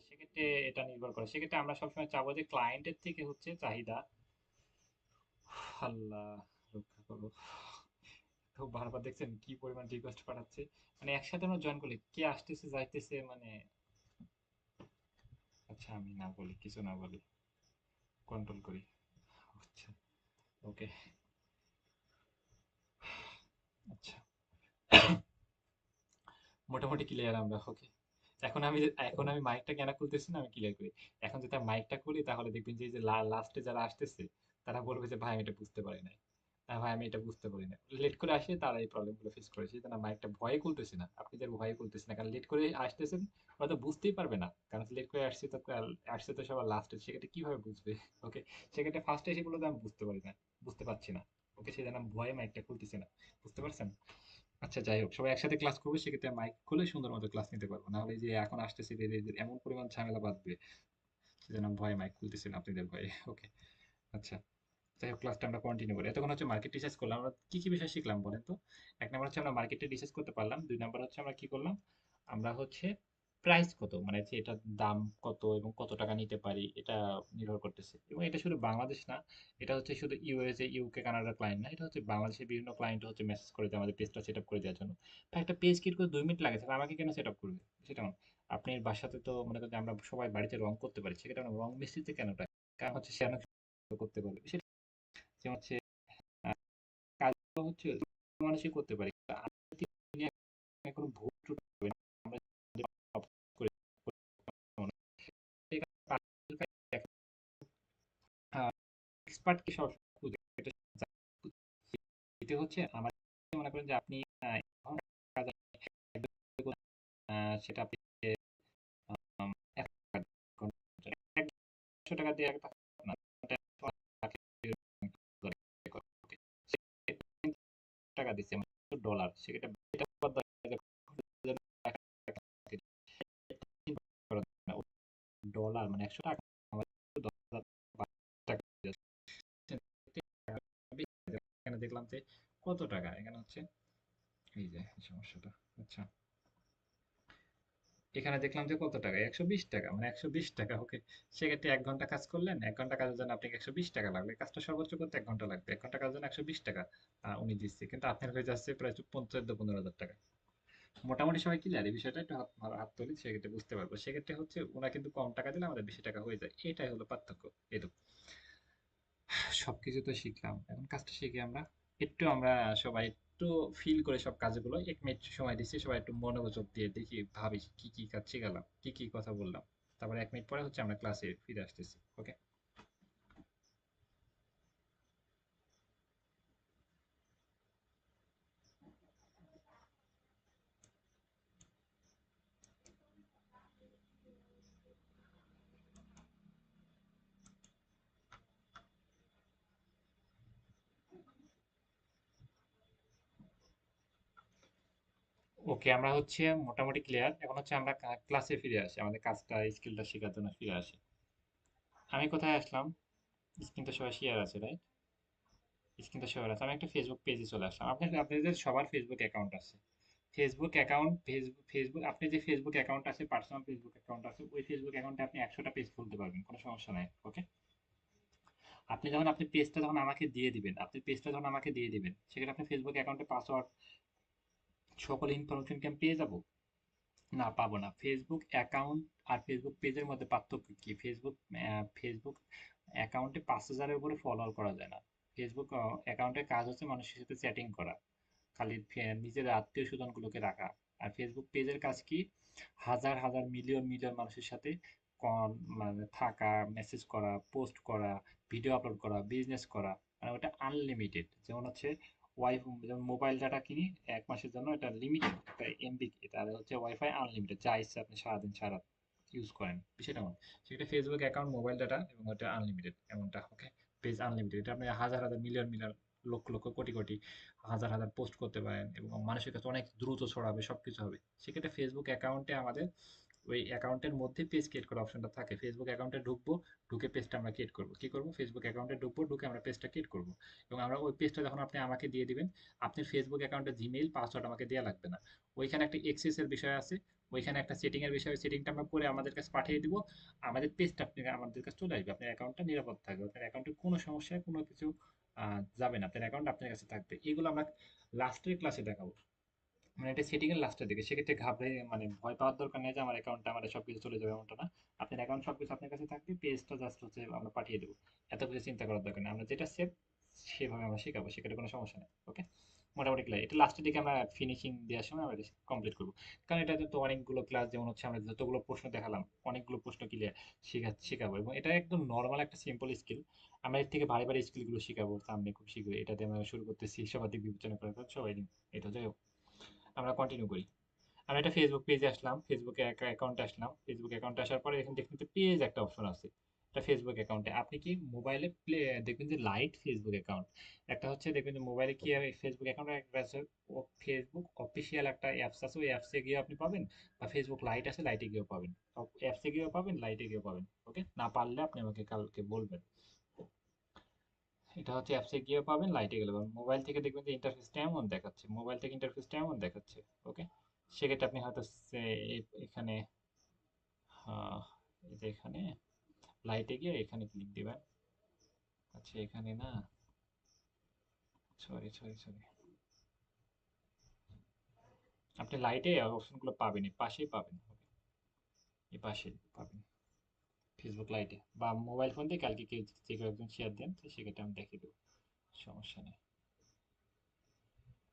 সেক্ষেত্রে এটা নির্ভর করে, সেক্ষেত্রে আমরা সবসময় চাবো যে ক্লায়েন্টের থেকে হচ্ছে চাহিদা, আল্লাহ রক্ষা করো, তো বারবার দেখছেন কি পরিমাণ রিকোয়েস্ট পাঠাচ্ছে, মানে একসাথে আমরা জয়েন করলে কে আসতেছে যাইতেছে, মানে আচ্ছা আমি না বলি, কিছু না বলি, কন্ট্রোল করি, আচ্ছা, ওকে, আচ্ছা, মোটামুটি ক্লিয়ার আমরা, ওকে? এখন আমি মাইকটা কেন খুলতেছি না, আমি ক্লিয়ার করি। এখন যদি আমি মাইকটা খুলি তাহলে দেখবেন যে লাস্টে যারা আসতেছে তারা বলবে যে ভাই আমি এটা বুঝতে পারি নাই, ভাই আমি এটা বুঝতে পারি না, লেট করে আসে তারা এই প্রবলেম গুলো ফেস করেছে, তারা মাইকটা ভয়ে খুলতেছি না, আপনি যার ভয়ে খুলতেছেন না, কারণ লেট করে আসতেছেন ওরা তো বুঝতেই পারবে না, কারণ লেট করে আসছে তো সবার লাস্টে, সেক্ষেত্রে কিভাবে বুঝবে, ওকে? সেক্ষেত্রে ফার্স্টে এসে বলে আমি বুঝতে পারি না, বুঝতে পারছি না, ওকে? সেই জন্য আমি ভয়ে মাইকটা খুলতেছি না, বুঝতে পারছেন? আচ্ছা, যাই হোক, সবাই একসাথে ক্লাস করবে, সেক্ষেত্রে মাইক খুলে সুন্দর মতো ক্লাস নিতে পারবো, নাহলে এই যে এখন আসতেছে ধীরে ধীরে এমন পরিমাণ ঝামেলা বাঁধবে, সেজন্য আমি ভয়ে মাইক খুলতেছি না আপনাদের ভয়ে, ওকে? আচ্ছা, যাই হোক, ক্লাসটা আমরা কন্টিনিউ করি। এতক্ষণ হচ্ছে মার্কেট রিসার্চ করলাম, আমরা কি কি বিষয় শিখলাম বলেন তো? এক নাম্বার হচ্ছে আমরা মার্কেটে রিসার্চ করতে পারলাম, দুই নাম্বার হচ্ছে আমরা কি করলাম, আমরা হচ্ছে প্রাইস কত, মানে হচ্ছে এটার দাম কত এবং কত টাকা নিতে পারি, এটা নির্ভর করতেছে, এবং এটা শুধু বাংলাদেশ না, এটা হচ্ছে শুধু ইউএসএ, ইউকে, কানাডার ক্লায়েন্ট না, এটা হচ্ছে বাংলাদেশের বিভিন্ন ক্লায়েন্ট হচ্ছে মেসেজ করে দেয় আমাদের পেজটা সেট আপ করে দেওয়ার জন্য। ভাই, একটা পেজ ক্রিয়েট করে 2 মিনিট লাগে, তাহলে আমাকে কেন সেট আপ করবে? সেটা না। আপনি বাসাতে তো মনে করেন যে আমরা সবাই বাড়িতে রং করতে পারি, সেক্ষেত্রে আমরা রং মিস্ত্রিতে কেন টাকা, কারণ হচ্ছে সে অনেক করতে পারবে, সেটা হচ্ছে কাজগুলো হচ্ছে মানুষই করতে পারি, আর্থিক নিয়ে কোনো ভুল ত্রুটি হবে না। আমরা যে করে ঠিক আছে, এক্সপার্ট কি সব খুঁজে, এটা এতে হচ্ছে আমার মনে করেন যে আপনি কাজ সেটা আপনি 100 টাকা দিয়ে একটা না, টাকা দিচ্ছে ডলার, সেটা এটা ডলার মানে 100 টাকা, আমাদের 10,000 টাকা, এখানে দেখলাম যে কত টাকা, এখানে হচ্ছে এই যে এই সমস্যাটা, আচ্ছা, এখানে দেখলাম যে কত টাকা, 120 টাকা, মানে 120 টাকা, ওকে? সেক্ষেত্রে 1 ঘন্টা কাজ করলেন, 1 ঘন্টা কাজের জন্য আপনাকে 120 টাকা লাগবে, কাজটা সর্বোচ্চ করতে 1 ঘন্টা লাগবে, 1 ঘন্টা কাজের জন্য 120 টাকা উনি দিচ্ছে, কিন্তু আপনার হয়ে যাচ্ছে প্রায় 14-15 হাজার টাকা। মোটামুটি সবাই ক্লিয়ার এই বিষয়টা, একটু হাত হাত তুলি, সেক্ষেত্রে বুঝতে পারবো, সেক্ষেত্রে হচ্ছে ওরা কিন্তু কম টাকা দিলে আমাদের বেশি টাকা হয়ে যায়, এটাই হলো পার্থক্য, এটুকু। সবকিছু তো শিখলাম, এখন কাজটা শিখি আমরা, একটু আমরা সবাই একটু ফিল করে সব কাজগুলো 1 মিনিট সময় দিচ্ছি, সবাই একটু মনোযোগ দিয়ে দেখি, ভাবি কি কি কাজ শিখালাম, কি কি কথা বললাম, তারপরে 1 মিনিট পরে হচ্ছে আমরা ক্লাসে ফিরে আসতেছি, ওকে? ওকে, আমরা হচ্ছে মোটামুটি ক্লিয়ার, এখন হচ্ছে আমরা ক্লাসে ফিরে আসি, আমাদের কাজটা স্কিলটা শেখার জন্য ফিরে আসি। আমি কোথায় আসলাম? স্ক্রিন তো সবাই শেয়ার আছে, রাইট? স্ক্রিন তো শেয়ার আছে, আমি একটা ফেসবুক পেজে চলে আসলাম, আপনাদের সবার ফেসবুক অ্যাকাউন্ট আছে, ফেসবুক আপনি যে ফেসবুক অ্যাকাউন্ট আছে, পার্সোনাল ফেসবুক অ্যাকাউন্ট আছে, ওই ফেসবুক অ্যাকাউন্টে আপনি 100টা পেজ খুলতে পারবেন, কোনো সমস্যা নাই, ওকে? আপনি পেজটা যখন আমাকে দিয়ে দিবেন, সেখানে আপনি ফেসবুক অ্যাকাউন্টে পাসওয়ার্ড সকল ইনফরমেশন কি আমি পেয়ে যাবো? না, পাবো না। ফেসবুক অ্যাকাউন্ট আর ফেসবুক পেজের মধ্যে পার্থক্য কি? ফেসবুক অ্যাকাউন্টে 5,000-এর উপরে ফলোয়ার করা যায় না। ফেসবুক অ্যাকাউন্টের কাজ হচ্ছে মানুষের সাথে চ্যাটিং করা, খালি নিজের আত্মীয় স্বজনগুলোকে রাখা, আর ফেসবুক পেজের কাজ কি? হাজার হাজার মিলিয়ন মিলিয়ন মানুষের সাথে মানে থাকা, মেসেজ করা, পোস্ট করা, ভিডিও আপলোড করা, বিজনেস করা, মানে ওটা আনলিমিটেড। যেমন হচ্ছে যেমন মোবাইল ডাটা কিনি 1 মাসের জন্য, এটা লিমিটেড একটা এমবি, এটা আর হচ্ছে ওয়াইফাই আনলিমিটেড, যা ইচ্ছা আপনি সারাদিন সারা ইউজ করেন, বিষয়টা এমন। সেটা ফেসবুক অ্যাকাউন্ট, মোবাইল ডাটা এবং ওটা আনলিমিটেড এমনটা, ওকে। পেজ আনলিমিটেড, এটা আপনি হাজার হাজার মিলিয়ন মিলিয়ন লক্ষ লক্ষ কোটি কোটি হাজার হাজার পোস্ট করতে পারেন এবং মানুষের কাছে অনেক দ্রুত ছড়াবে, সবকিছু হবে। সেক্ষেত্রে ফেসবুক অ্যাকাউন্টে আমাদের ওই অ্যাকাউন্টের মধ্যে পেজ ক্রিয়েট করার অপশনটা থাকে। ফেসবুক অ্যাকাউন্টে ঢুকবো, ঢুকে পেজটা আমরা ক্রিয়েট করবো। কি করবো? ফেসবুক অ্যাকাউন্টে ঢুকবো, ঢুকে আমরা পেজটা ক্রিয়েট করবো। এবং আমরা ওই পেজটা যখন আপনি আমাকে দিয়ে দিবেন, আপনি ফেসবুক অ্যাকাউন্টে জিমেইল পাসওয়ার্ড আমাকে দেওয়া লাগবে না। ওইখানে একটা এক্সেস এর বিষয় আছে, ওইখানে একটা সেটিং এর বিষয়, সেটিংটা আমরা করে আমাদের কাছে পাঠিয়ে দিব। আমাদের পেজটা আপনি আমাদের কাছে চলে আসবে, আপনার অ্যাকাউন্টটা নিরাপদ থাকবে, আপনার অ্যাকাউন্টে কোনো সমস্যা কোনো কিছু যাবে না, আপনার অ্যাকাউন্ট আপনার কাছে থাকবে। এগুলো আমরা লাস্টের ক্লাসে দেখাবো, মানে এটা সেটিং এর লাস্টের দিকে। সেক্ষেত্রে ঘাবড়ে মানে ভয় পাওয়ার দরকার নেই যে আমার অ্যাকাউন্টে আমার সবকিছু চলে যাবে, এমনটা না। আপনার অ্যাকাউন্ট সবকিছু আপনার কাছে থাকবে, পেজটা জাস্ট হচ্ছে আমরা পাঠিয়ে দেবো। এত কিছু চিন্তা করার দরকার নেই, আমরা যেটা সেভ সেভাবে আমরা শেখাবো, সেক্ষেত্রে কোনো সমস্যা নেই, ওকে। মোটামুটি ক্লিয়ার। এটা লাস্টের দিকে আমরা ফিনিশিং দেওয়ার সময় আমরা কমপ্লিট করবো। কারণ এটাতে তো অনেকগুলো ক্লাস, যেমন হচ্ছে আমরা যতগুলো প্রশ্ন দেখালাম, অনেকগুলো প্রশ্ন ক্লিয়ার শেখাবো, এবং এটা একদম নর্মাল একটা সিম্পল স্কিল। আমরা এর থেকে ভারী ভারী স্কিলগুলো শেখাবো সামনে খুব শীঘ্রই। এটাতে আমরা শুরু করতেছি সবাই বিবেচনা করে সবাই দিন। এটা যাই হোক, আমরা কন্টিনিউ করি। আমি একটা ফেসবুক পেজে আসলাম, ফেসবুকে অ্যাকাউন্টে আসলাম। ফেসবুক অ্যাকাউন্টে আসার পরে এখানে দেখুন যে পেজ একটা অপশন আছে। এটা ফেসবুক অ্যাকাউন্টে আপনি কি মোবাইলে দেখবেন যে লাইট ফেসবুক অ্যাকাউন্ট, একটা হচ্ছে দেখবেন যে মোবাইলে কি ফেসবুক অ্যাকাউন্ট একটা আছে, ফেসবুক অফিসিয়াল একটা অ্যাপস আছে, ওই অ্যাপসে গিয়ে আপনি পাবেন, বা ফেসবুক লাইট আছে, লাইটে গিয়েও পাবেন। অ্যাপসে গিয়েও পাবেন, লাইটে গিয়েও পাবেন, ওকে। না পারলে আপনি আমাকে কালকে বলবেন। এটা হচ্ছে অ্যাপসে গিয়ে পাবেন, লাইটে গেলে পাবেন। মোবাইল থেকে দেখবেন যে ইন্টারফেসটা এমন দেখাচ্ছে, মোবাইল থেকে ইন্টারফেসটা এমন দেখাচ্ছে, ওকে। সেক্ষেত্রে আপনি হয়তো এখানে এই যে এখানে লাইটে গিয়ে এখানে ক্লিক দিবেন। আচ্ছা এখানে না, সরি সরি সরি, আপনি লাইটে অপশনগুলো পাবেন, এই পাশেই পাবেন, এই পাশে পাবেন ফেসবুক লাইটে, বা মোবাইল ফোন দিয়ে কালকে কেউ যে কেউ একজন শেয়ার দেন, তো সেক্ষেত্রে আমি দেখিয়ে দেবো, সমস্যা নেই।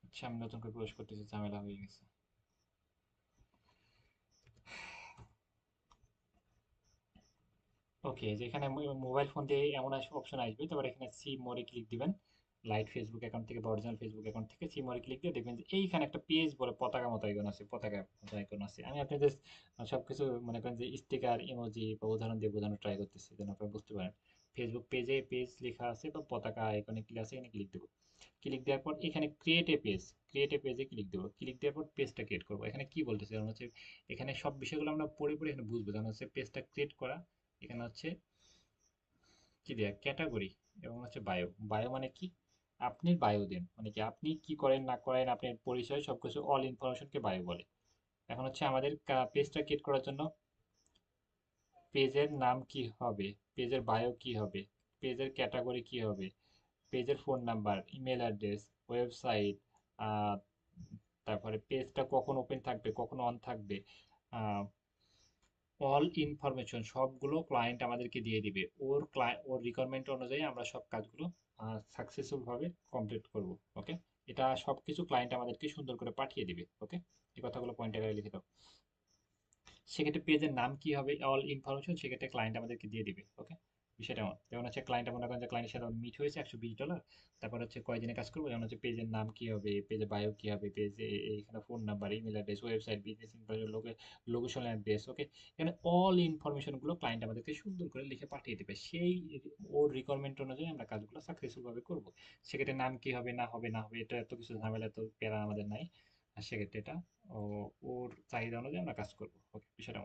আচ্ছা আমি নতুন করে প্রবেশ করতেছি, ঝামেলা হয়ে গেছে। ওকে, যেখানে মোবাইল ফোন দিয়ে এমন অপশন আসবে, তারপর এখানে সি মোরে ক্লিক দিবেন। লাইট ফেসবুক অ্যাকাউন্ট থেকে বা অরিজিনাল ফেসবুক অ্যাকাউন্ট থেকে সি মোরে ক্লিক দিয়ে দেখবেন যে এইখানে একটা পেজ বলে পতাকা মতো আইকন আছে, পতাকা মতো আইকন আছে। আমি আপনাদের সবকিছু মনে করেন যে স্টিকার ইমোজি বা উদাহরণ দিয়ে বোঝানোর ট্রাই করতেছি যেন আপনারা বুঝতে পারেন। ফেসবুক পেজে পেজ লেখা আছে বা পতাকা আইকনে ক্লিক আছে, এখানে ক্লিক দেবো। ক্লিক দেওয়ার পর এখানে create a page, create a পেজে ক্লিক দেবো। ক্লিক দেওয়ার পর পেজটা ক্রিয়েট করবো। এখানে কি বলতেছে যেমন হচ্ছে, এখানে সব বিষয়গুলো আমরা পড়ে পড়ে এখানে বুঝবো। যেমন হচ্ছে পেজটা ক্রিয়েট করা, এখানে হচ্ছে কি দেয়া ক্যাটাগরি, এবং হচ্ছে বায়ো। বায়ো মানে কি? আপনি বায়ো দেন, মানে কি আপনি কি করেন না করেন, আপনার পরিচয় সবকিছু অল ইনফরমেশনকে বায়ো বলে। এখন হচ্ছে আমাদের পেজটা ক্রিয়েট করার জন্য পেজের নাম কি হবে, পেজের বায়ো কি হবে, পেজের ক্যাটাগরি কি হবে, পেজের phone number, email address, website, তারপরে পেজটা কখন ওপেন থাকবে, কখন অন থাকবে, অল ইনফরমেশন সবগুলো ক্লায়েন্ট আমাদেরকে দিয়ে দিবে। ওর রিকোয়ারমেন্ট অনুযায়ী আমরা সব কাজগুলো সাকসেসফুল ভাবে কমপ্লিট করব, ওকে। এটা সবকিছু ক্লায়েন্ট আমাদেরকে সুন্দর করে পাঠিয়ে দিবে, ওকে। এই কথাগুলো পয়েন্ট আকারে লিখে দাও। সেক্ষেত্রে পেজের নাম কি হবে, অল ইনফরমেশন, সেক্ষেত্রে ক্লায়েন্ট আমাদেরকে দিয়ে দিবে, ওকে। বিষয়টা এমন, যেমন হচ্ছে ক্লায়েন্ট মনে করেন যে ক্লায়েন্টের সাথে মিট হয়েছে $120, তারপর হচ্ছে কয়দিনে কাজ করবো, যেমন হচ্ছে পেজের নাম কি হবে, পেজের বায়ো কি হবে, পেজে এখানে phone number, email address, website, business information, location address, okay. এখানে অল ইনফরমেশন গুলো ক্লায়েন্ট আমাদেরকে সুন্দর করে লিখে পাঠিয়ে দেবে। সেই ওর রিকোয়ারমেন্ট অনুযায়ী আমরা কাজগুলো সাকসেসফুল ভাবে করবো। সেক্ষেত্রে নাম কি হবে না হবে না হবে, এটা এত কিছু ঝামেলা, এত প্যারা আমাদের নাই। আর সেক্ষেত্রে এটা ওর চাহিদা অনুযায়ী আমরা কাজ করবো, ওকে। বিষয়টা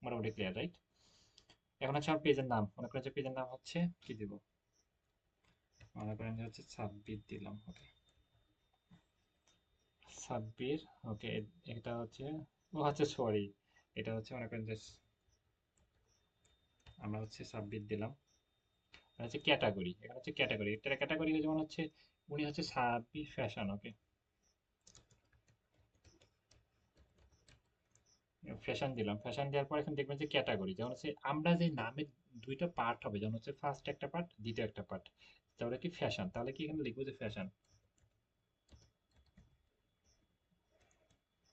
মোটামুটি ক্লিয়ার, রাইট? এখন হচ্ছে আমার পেজের নাম, মনে করেন যে পেজের নাম হচ্ছে কি দিব, মনে করেন যে হচ্ছে সাব্বির দিলাম, ওকে। সাব্বির, ওকে। এটা হচ্ছে, ও হচ্ছে সরি, এটা হচ্ছে মনে করেন যে আমরা হচ্ছে সাব্বির দিলাম। এটা হচ্ছে ক্যাটাগরি, এখানে হচ্ছে ক্যাটাগরি, এটা ক্যাটাগরি যেমন হচ্ছে উনি হচ্ছে সাব্বির ফ্যাশন, ওকে। ফ্যাশন দিলাম, ফ্যাশন দেওয়ার পর এখন দেখবেন যে ক্যাটাগরি, যেমন হচ্ছে আমরা যে নামের দুইটা পার্ট হবে, যেমন হচ্ছে ফার্স্ট একটা পার্ট, দ্বিতীয় একটা পার্ট, তাহলে কি ফ্যাশন, তাহলে কি এখানে লিখবো যে ফ্যাশন।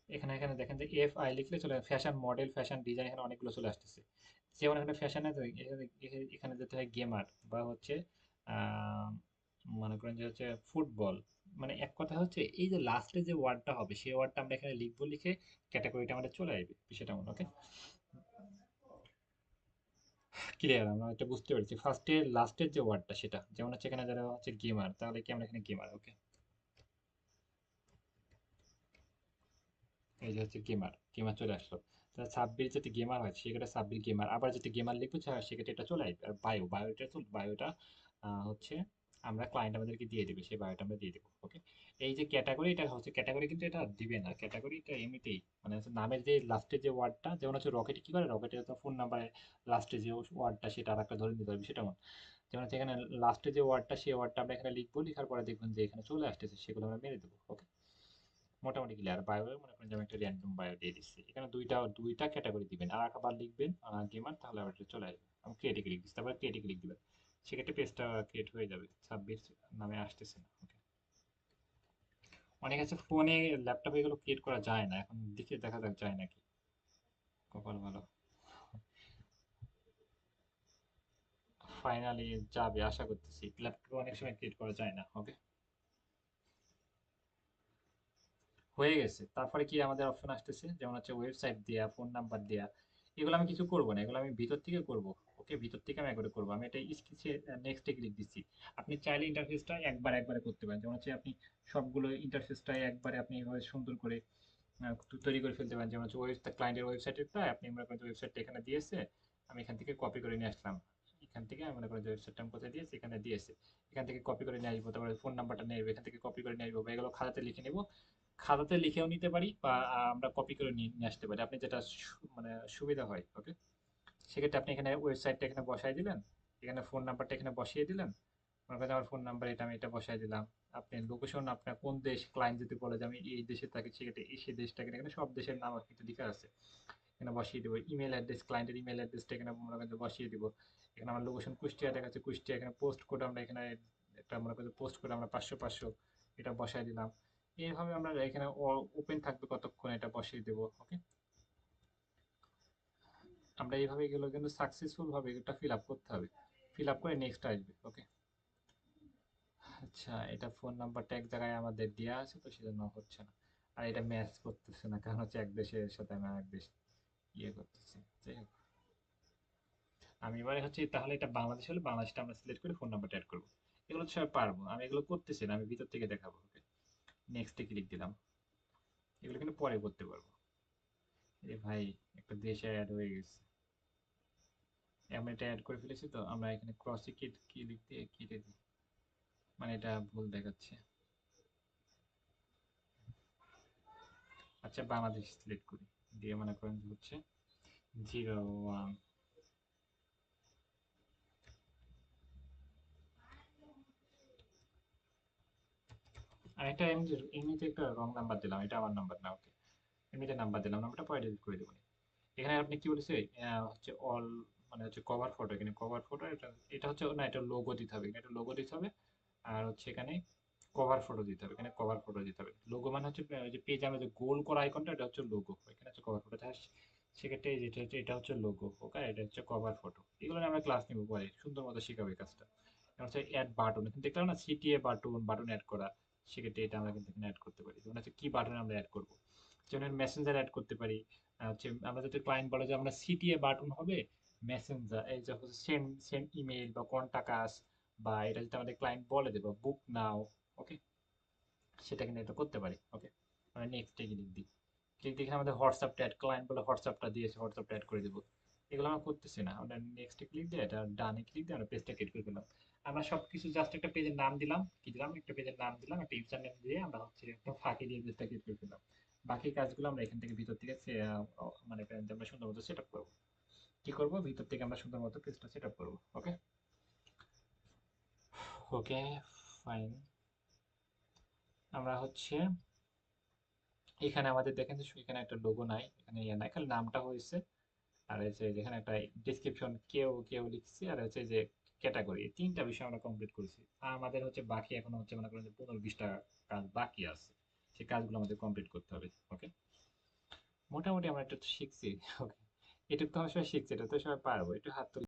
এখানে এখানে দেখেন যে এফ আই লিখলে চলে ফ্যাশন মডেল, ফ্যাশন ডিজাইন, এখানে অনেকগুলো চলে আসতেছে। যেমন এখানে ফ্যাশনে এখানে যেতে হয় গেমার বা হচ্ছে আহ, মনে করেন যে হচ্ছে ফুটবল। মানে এক কথা হচ্ছে এই যে লাস্টে যে ওয়ার্ডটা হবে সেই ওয়ার্ডটা আমরা এখানে লিখবো, লিখে ক্যাটাগরিটা আমাদের চলে আসবে বিষয়টা মনে। ওকে, ক্লিয়ার? আমরা এটা বুঝতে পেরেছি। ফার্স্টে লাস্টের যে ওয়ার্ডটা সেটা, যেমন হচ্ছে এখানে যারা হচ্ছে গেমার, তাহলে কি আমরা এখানে গেমার। ওকে, এই যে হচ্ছে গেমার, গেমার চলে আসলো। তাহলে সাব্বির যদি গেমার হয় সেক্ষেত্রে সাব্বির গেমার, আবার যদি গেমার লিখবো সেক্ষেত্রে এটা চলে আসবে। আর বায়োটা চল, বায়োটা হচ্ছে আমরা ক্লায়েন্ট আমাদেরকে দিয়ে দেবে, সেই বায়োটা আমরা দিয়ে দেবো। ওকে, এই যে ক্যাটাগরি, এটা হচ্ছে ক্যাটাগরি, কিন্তু এটা দিবে না ক্যাটাগরি, এটা এমনিতেই মানে হচ্ছে নামের যে লাস্টের যে ওয়ার্ডটা, যেমন হচ্ছে রকেটে কি করে, রকেটে তো ফোন নাম্বারে লাস্টে যে ওয়ার্ডটা সেটা আর একটা ধরে নিতে হবে সেটা মনে। যেমন হচ্ছে এখানে লাস্টে যে ওয়ার্ডটা সেই ওয়ার্ডটা আমরা এখানে লিখবো, লিখার পরে দেখবেন যে এখানে চলে আসতেছে, সেগুলো আমরা মেরে দেবো। ওকে, মোটামুটি ক্লিয়ার। বায়ো মনে করেন যে আমি একটা র্যান্ডম বায়ো দিয়ে দিচ্ছি, এখানে দুইটা দুইটা ক্যাটাগরি দিবেন, আর একবার লিখবেন গেমার, তাহলে আবার এটা চলে আসবে। আমি ক্রিয়েটে ক্লিক দিচ্ছি, তারপর ক্রিয়েটে ক্লিক দিবেন, সেক্ষেত্রে পেজটা ক্রিয়েট হয়ে যাবে। 26 নামে আসতেছে না। ওকে, অনেক আছে ফোনে, ল্যাপটপে এগুলো ক্রিয়েট করা যায় না, এখন দেখে দেখা যাক যায় নাকি। কপাল ভালো, ফাইনালি যাবে আশা করতেছি। ল্যাপটপে অনেক সময় ক্রিয়েট করা যায় না। ওকে, হয়ে গেছে। তারপরে কি আমাদের অপশন আসতেছে, যেমন হচ্ছে ওয়েবসাইট দেয়া, ফোন নাম্বার দেয়া। এগুলো আমি কিছু করব না, এগুলো আমি ভিতর থেকে করব। ওকে, ভিতর থেকে আমি একবারে করব। আমি এটা স্কেচে নেক্সটে ক্লিক দিচ্ছি। আপনি চাইলে ইন্টারফেসটা একবারে করতে পারেন, যেমন হচ্ছে আপনি সবগুলো ইন্টারফেসটা একবারে আপনি এভাবে সুন্দর করে তৈরি করে ফেলতে পারেন। যেমন হচ্ছে ক্লায়েন্টের ওয়েবসাইটেরটা আপনি মনে করেন ওয়েবসাইটটা এখানে দিয়েছে, আমি এখান থেকে কপি করে নিয়ে আসলাম। এখান থেকে আমি মনে করেন যে ওয়েবসাইটটা আমি কোথায় দিয়েছি, এখানে দিয়েছে, এখান থেকে কপি করে নিয়ে আসবো। তারপরে ফোন নাম্বারটা নিয়ে আসবো, এখান থেকে কপি করে নিয়ে আসবো, বা এগুলো খাতাতে লিখে নেবো। খাতাতে লিখেও নিতে পারি, বা আমরা কপি করে নিয়ে আসতে পারি, আপনি যেটা মানে সুবিধা হয়। ওকে, সেক্ষেত্রে আপনি এখানে ওয়েবসাইটটা এখানে বসাই দিলেন, এখানে ফোন নাম্বারটা এখানে বসিয়ে দিলেন। মনে করেন আমার ফোন নাম্বার এটা, আমি এটা বসাই দিলাম। আপনি লোকেশন, আপনার কোন দেশ, ক্লায়েন্ট যদি বলে যে আমি এই দেশে থাকি, সেক্ষেত্রে সেই দেশটা এখানে সব দেশের নাম কিন্তু লেখা আছে, এখানে বসিয়ে দেবো। ইমেল অ্যাড্রেস, ক্লায়েন্টের ইমেল অ্যাড্রেসটা এখানে মনে করেন যে বসিয়ে দিব। এখানে আমার লোকেশন কুষ্টিয়া দেখাচ্ছে, কুষ্টিয়া। এখানে পোস্ট কোড আমরা এখানে একটা মনে করেন পোস্ট কোড আমরা 500 এটা বসাই দিলাম। এইভাবে আমরা এখানে ওপেন থাকবে কতক্ষণ এটা বসিয়ে দেবো। ওকে, আমরা এইভাবে এগুলো কিন্তু সাকসেসফুল ভাবে এটা ফিল আপ করতে হবে, ফিল আপ করে নেক্সট আসবে। ওকে, আচ্ছা, এটা ফোন নাম্বারটা এক জায়গায় আমাদের দেওয়া আছে তো সেজন্য হচ্ছে না। আর এটা ম্যাচ করতেছে না, কারণ হচ্ছে এক দেশের সাথে আমি আরেক দেশ ইয়ে করতেছি। যাই হোক, আমি এবারে হচ্ছে তাহলে এটা বাংলাদেশ হলে বাংলাদেশটা আমরা সিলেক্ট করে ফোন নাম্বারটা অ্যাড করবো। এগুলো তো সব পারবো, আমি এগুলো করতেছি না, আমি ভিতর থেকে দেখাবো। ওকে, নেক্সটে ক্লিক দিলাম। এগুলো কিন্তু পরে করতে পারবো। এই ভাই, একটা দেশে অ্যাড হয়ে গেছে। আমরা এটা অ্যাড করে ফেলেছি, তো আমরা এখানে ক্রসে কি লিখতে কেটে দিই, মানে এটা ভুল দেখাচ্ছে। আচ্ছা, বাংলাদেশ সিলেক্ট করি, দিয়ে মনে করেন যে হচ্ছে 01। আর একটা এমনিতে একটা রং নাম্বার দিলাম, এটা আমার নাম্বার না। ওকে, এমনিতে নাম্বার দিলাম, নাম্বারটা পরে ডিলিট করে দেবো। এখানে আপনি কি বলেছে, হচ্ছে অল, মানে হচ্ছে কভার ফটো, এখানে কভার ফটো, এটা এটা হচ্ছে না, এটা লোগো দিতে হবে, এখানে একটা লোগো দিতে হবে। আর হচ্ছে এখানে কভার ফটো দিতে হবে, এখানে কভার ফটো দিতে হবে। লোগো মানে হচ্ছে ওই যে পেজে আমরা যে গোল করা আইকনটা, এটা হচ্ছে লোগো, এখানে হচ্ছে কভার ফটো। সেক্ষেত্রে যেটা হচ্ছে এটা হচ্ছে লোগো। ওকে, এটা হচ্ছে কভার ফটো। এগুলো নিয়ে আমরা ক্লাস নিব পরে, সুন্দর মতো শেখাবো এই কাজটা। এটা হচ্ছে অ্যাড বাটন, এখানে দেখলাম না সিটিএ বাটন, বাটন অ্যাড করা। সেক্ষেত্রে এটা আমরা কিন্তু এখানে অ্যাড করতে পারি, যেমন হচ্ছে কি বাটন আমরা অ্যাড করবো, যেমন মেসেঞ্জার অ্যাড করতে পারি। হচ্ছে আমরা যদি ক্লায়েন্ট বলে যে আমরা সিটিএ বাটন হবে মেসেঞ্জার, এই যে হচ্ছে সেন্ড সেন্ড ইমেল বা কন্টাক্ট, বা এটা যদি আমাদের ক্লায়েন্ট বলে দেবো বুক নাও। ওকে, সেটা কিন্তু এটা করতে পারি। ওকে, আমরা নেক্সটে ক্লিক দিই, ক্লিক দিয়ে এখানে আমাদের হোয়াটসঅ্যাপটা অ্যাড, ক্লায়েন্ট বলে হোয়াটসঅ্যাপটা দিয়েছে, হোয়াটসঅ্যাপটা অ্যাড করে দেবো। এগুলো আমরা করতেছি না, আমরা নেক্সটে ক্লিক দিয়ে এটা ডানে ক্লিক দিয়ে আমরা পেজটা ক্রিয়েট করে দিলাম। আমরা সবকিছু জাস্ট একটা পেজের নাম দিলাম, কি দিলাম, একটা পেজের নাম দিলাম, একটা ইউজার নেম দিয়ে আমরা হচ্ছে একটা ফাঁকি দিয়ে পেজটা ক্রিয়েট করে দিলাম। বাকি কাজগুলো আমরা এখান থেকে ভিতর থেকে মানে আমরা সুন্দর মতো সেট আপ করবো। কি করবো, ভিতর থেকে আমরা সুন্দর মতো পেজটা সেট আপ করবো। ওকে, ওকে, ফাইন। আমরা হচ্ছে এখানে আমাদের দেখেন যে এখানে একটা লোগো নাই, এখানে ইয়ে নাই, খালি নামটা হয়েছে। আর হচ্ছে যেখানে একটা ডেসক্রিপশন কেউ কেউ লিখছি, আর হচ্ছে যে ক্যাটাগরি, তিনটা বিষয় আমরা কমপ্লিট করেছি। আর আমাদের হচ্ছে বাকি এখনো হচ্ছে মনে করেন যে 15-20টা কাজ বাকি আছে, সেই কাজগুলো আমাদের কমপ্লিট করতে হবে। ওকে, মোটামুটি আমরা একটু শিখছি। ওকে, এটুকু তো আমরা সবাই শিখছি, এটা তো সবাই পারবো, একটু হাত তুলে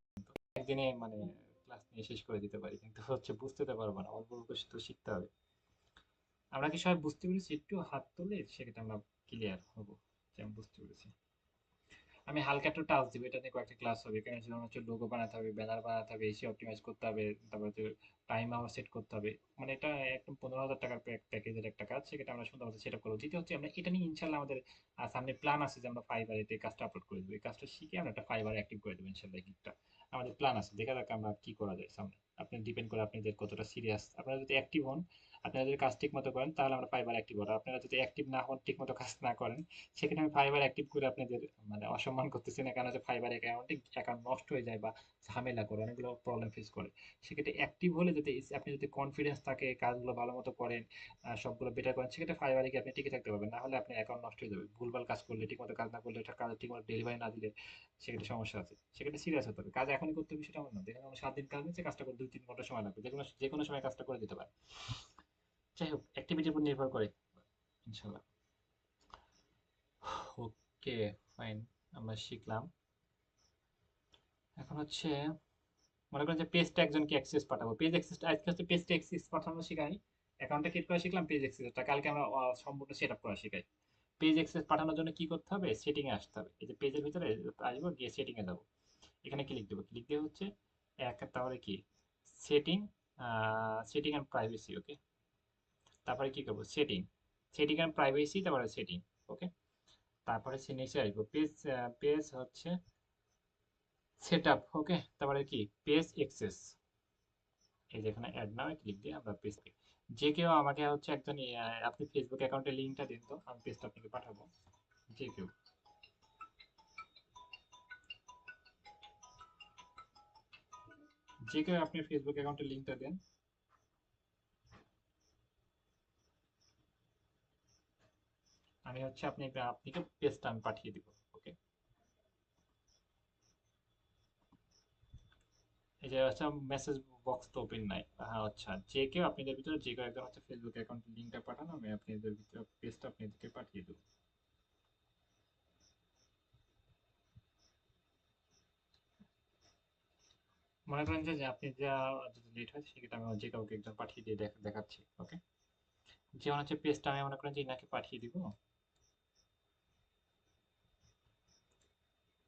একদিনে মানে ক্লাস নিয়ে শেষ করে দিতে পারি, কিন্তু হচ্ছে বুঝতে তো পারবো না, অল্প অল্প তো শিখতে হবে। আমরা কি সবাই বুঝতে পেরেছি? একটু হাত তুলে সেক্ষেত্রে আমরা ক্লিয়ার হবো যে আমি বুঝতে পেরেছি। আমি হালকা একটু টাচ দিব, এটা নিয়ে কয়েকটা ক্লাস হবে। এখানে যেমন হচ্ছে লোগো বানাতে হবে, ব্যানার বানাতে হবে, এসি অপটিমাইজ করতে হবে, তারপর হচ্ছে টাইম আওয়ার সেট করতে হবে। মানে এটা একদম 15,000 টাকার প্যাকেজের একটা কাজ, সেটা আমরা সুন্দর মতো সেট আপ করবো। দ্বিতীয় হচ্ছে আমরা এটা নিয়ে ইনশাল্লাহ আমাদের সামনে প্ল্যান আছে যে আমরা ফাইবারে এই কাজটা আপলোড করে দেবো। এই কাজটা শিখে আমরা একটা ফাইবারে অ্যাক্টিভ করে দেবো ইনশাল্লাহ। গিগটা আমাদের প্ল্যান আছে, দেখা যাক আমরা কি করা যায় সামনে। আপনি ডিপেন্ড করে আপনাদের কতটা সিরিয়াস। আপনারা যদি অ্যাক্টিভ হন, আপনারা যদি কাজ ঠিক মতো করেন, তাহলে আমরা ফাইবার অ্যাক্টিভ হবো। আপনারা যদি অ্যাক্টিভ না হন, ঠিক মতো কাজ না করেন, সেখানে আমি ফাইবার অ্যাক্টিভ করে আপনাদের মানে অসম্মান করতেছি না, কারণ হচ্ছে ফাইবার অ্যাকাউন্ট নষ্ট হয়ে যায় বা ঝামেলা করে, অনেকগুলো প্রবলেম ফেস করে। সেক্ষেত্রে অ্যাক্টিভ হলে যদি আপনি যদি কনফিডেন্স থাকে, কাজগুলো ভালো মতো করেন, সবগুলো বেটার করেন, সেক্ষেত্রে ফাইবারে গিয়ে আপনি টিকে থাকতে পারবেন। না হলে আপনার অ্যাকাউন্ট নষ্ট হয়ে যাবে, ভুলভাল কাজ করলে, ঠিকমতো কাজ না করলে, কাজ ঠিকমতো ডেলিভারি না দিলে সেক্ষেত্রে সমস্যা আছে। সেক্ষেত্রে সিরিয়াস হতে হবে, কাজ এখনই করতে হবে সেটা আমার না। দেখেন আমরা 7 দিন কাজ নিচ্ছে, কাজটা করে 2-3 ঘন্টা সময় লাগবে, যে কোনো সময় কাজটা করে দিতে পারে। যাই হোক, অ্যাক্টিভিটির উপর নির্ভর করে ইনশাল্লাহ। ওকে, ফাইন, আমরা শিখলাম। এখন হচ্ছে মনে করেন যে পেজটা একজনকে অ্যাক্সেস পাঠাবো, পেজ অ্যাক্সেস আজকে হচ্ছে পেজটা অ্যাক্সেস পাঠানো শেখাই, অ্যাকাউন্টটা ক্রিয়েট করা শিখলাম, পেজ অ্যাক্সেসটা কালকে আমরা সম্পূর্ণ সেট আপ করা শেখাই। পেজ অ্যাক্সেস পাঠানোর জন্য কি করতে হবে? সেটিং এ আসতে হবে। এই যে পেজের ভিতরে আসবো, গিয়ে সেটিং এ যাবো, এখানে ক্লিক দেবো, ক্লিক দিয়ে হচ্ছে তাহলে কি সেটিং, সেটিং এন্ড প্রাইভেসি। ওকে, তারপরে কি করবো? সেটিং, সেটিং এন্ড প্রাইভেসি, তারপরে সেটিং। ওকে, তারপরে নিচে আসবো পেজ, পেজ হচ্ছে সেট আপ। ওকে, তারপরে কি পেজ অ্যাক্সেস, এই যে এখানে অ্যাড নাও ক্লিক দিয়ে আমরা পেজ, যে কেউ আমাকে হচ্ছে একজন আপনি ফেসবুক অ্যাকাউন্টের লিঙ্কটা দিন তো, আমি পেজটা আপনাকে পাঠাবো। যে কেউ, যে কেউ আপনি ফেসবুক অ্যাকাউন্টের লিঙ্কটা দেন, আমি হচ্ছে আপনাকে পেজটা আমি পাঠিয়ে দিব। ওকে, এই যে আচ্ছা, মেসেজ বক্স তো ওপেন নাই। হ্যাঁ আচ্ছা, যে কেউ আপনাদের ভিতরে যে কেউ একজন হচ্ছে ফেসবুক অ্যাকাউন্টের লিঙ্কটা পাঠানো, আমি আপনাদের ভিতরে পেজটা আপনাদেরকে পাঠিয়ে দেবো। মনে করেন যে আপনি যা যদি লেট হয় সেক্ষেত্রে আমি যে কাউকে একজন পাঠিয়ে দিয়ে দেখাচ্ছি। ওকে, যেমন হচ্ছে পেজটা আমি মনে করেন যে ইনাকে পাঠিয়ে দিব।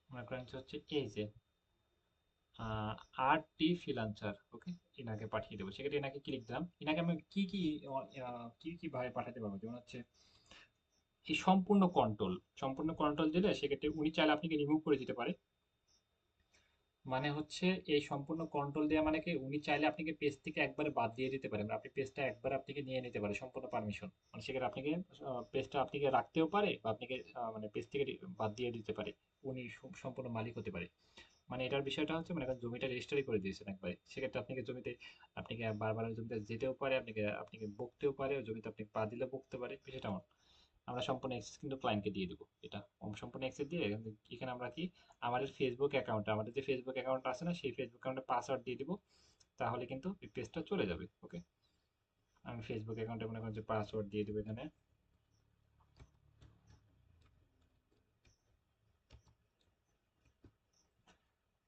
মনে করেন যে হচ্ছে এই যে আর টি ফ্রিল্যান্সার। ওকে, ইনাকে পাঠিয়ে দেবো। সেক্ষেত্রে ইনাকে ক্লিক দিলাম, ইনাকে আমি কি কি কি কি ভাবে পাঠাতে পারবো, যেমন হচ্ছে এই সম্পূর্ণ কন্ট্রোল দিলে সেক্ষেত্রে উনি চাইলে আপনাকে রিমুভ করে দিতে পারে। মানে হচ্ছে এই সম্পূর্ণ কন্ট্রোল দেওয়া মানে কি, উনি চাইলে আপনাকে পেজ থেকে একবারে বাদ দিয়ে দিতে পারেন, আপনি পেজটা একবার আপনাকে নিয়ে নিতে পারে সম্পূর্ণ পারমিশন। মানে সেক্ষেত্রে আপনাকে পেজটা আপনাকে রাখতেও পারে, বা আপনাকে মানে পেজ থেকে বাদ দিয়ে দিতে পারে। উনি সম্পূর্ণ মালিক হতে পারে। মানে এটার বিষয়টা হচ্ছে, মানে এখন জমিটা রেজিস্ট্রি করে দিয়েছেন একবারে, সেক্ষেত্রে আপনাকে জমিতে আপনাকে বারবার ওই জমিতে যেতেও পারে, আপনাকে আপনাকে বকতেও পারে, ওই জমিতে আপনি পা দিলে বকতে পারে, বিষয়টা এমন। আমরা সম্পূর্ণ অ্যাক্সেস কিন্তু ক্লায়েন্টকে দিয়ে দেবো। এটা সম্পূর্ণ অ্যাক্সেস দিয়ে এখানে আমরা কি আমাদের ফেসবুক অ্যাকাউন্ট, আমাদের যে ফেসবুক অ্যাকাউন্ট আছে না, সেই ফেসবুক অ্যাকাউন্টে পাসওয়ার্ড দিয়ে দিব, তাহলে কিন্তু এই পেজটা চলে যাবে। ওকে, আমি ফেসবুক অ্যাকাউন্টে মনে করেন যে পাসওয়ার্ড দিয়ে দেবো এখানে।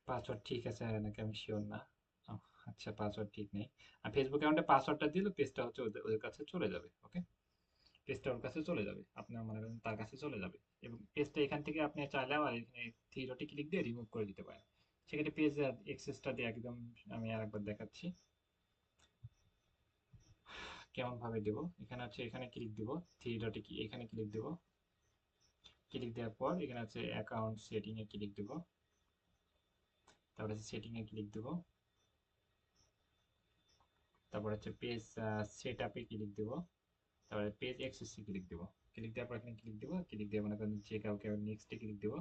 পাসওয়ার্ড ঠিক আছে নাকি আমি শিওর না। আহ, আচ্ছা, পাসওয়ার্ড ঠিক নেই। আর ফেসবুক অ্যাকাউন্টে পাসওয়ার্ডটা দিলে পেজটা হচ্ছে ওদের কাছে চলে যাবে। ওকে, পেজটা ওর কাছে চলে যাবে, আপনার মনে করেন তার কাছে চলে যাবে। এবং পেজটা এখান থেকে আপনি চাইলে আবার এখানে থ্রি ডটে ক্লিক দিয়ে রিমুভ করে দিতে পারেন। সেক্ষেত্রে পেজ এক্সেসটা দিয়ে একদম আমি আরেকবার দেখাচ্ছি কেমন ভাবে দেব। এখানে হচ্ছে এখানে ক্লিক দিব, থ্রি ডটে এখানে ক্লিক দিব, ক্লিক দেওয়ার পর এখানে হচ্ছে অ্যাকাউন্ট সেটিং এ ক্লিক দিব, তারপরে সেটিং এ ক্লিক দিব, তারপর হচ্ছে পেজ সেট আপে ক্লিক দিব, তারপরে পেজ অ্যাক্সেস এ ক্লিক দিব। ক্লিক দেওয়ার পর এখানে ক্লিক দিব, ক্লিক দিয়ে মনে করেন যে কাউকে নেক্সটে ক্লিক দিব,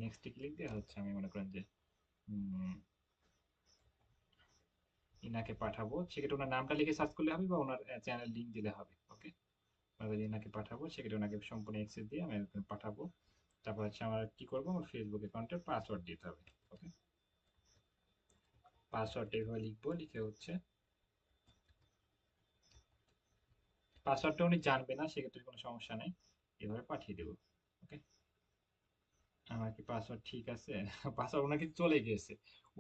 নেক্সটে ক্লিক দিয়ে হচ্ছে আমি মনে করেন যে ইনাকে পাঠাবো। সেক্ষেত্রে ওনার নামটা লিখে সার্চ করলে হবে, বা ওনার চ্যানেল লিঙ্ক দিলে হবে। ওকে, ইনাকে পাঠাবো, সেক্ষেত্রে ওনাকে সম্পূর্ণ অ্যাক্সেস দিয়ে আমি পাঠাবো। তারপর হচ্ছে আমার কি করবো, আমার ফেসবুক অ্যাকাউন্টের পাসওয়ার্ড দিতে হবে। ওকে, পাসওয়ার্ডটা এইভাবে লিখবো, লিখে হচ্ছে পাসওয়ার্ডটা উনি জানবে না, সেক্ষেত্রে কোনো সমস্যা নেই, এভাবে পাঠিয়ে দেবো। ওকে, আমার কি পাসওয়ার্ড ঠিক আছে? পাসওয়ার্ড ওনার কিন্তু চলে গিয়েছে।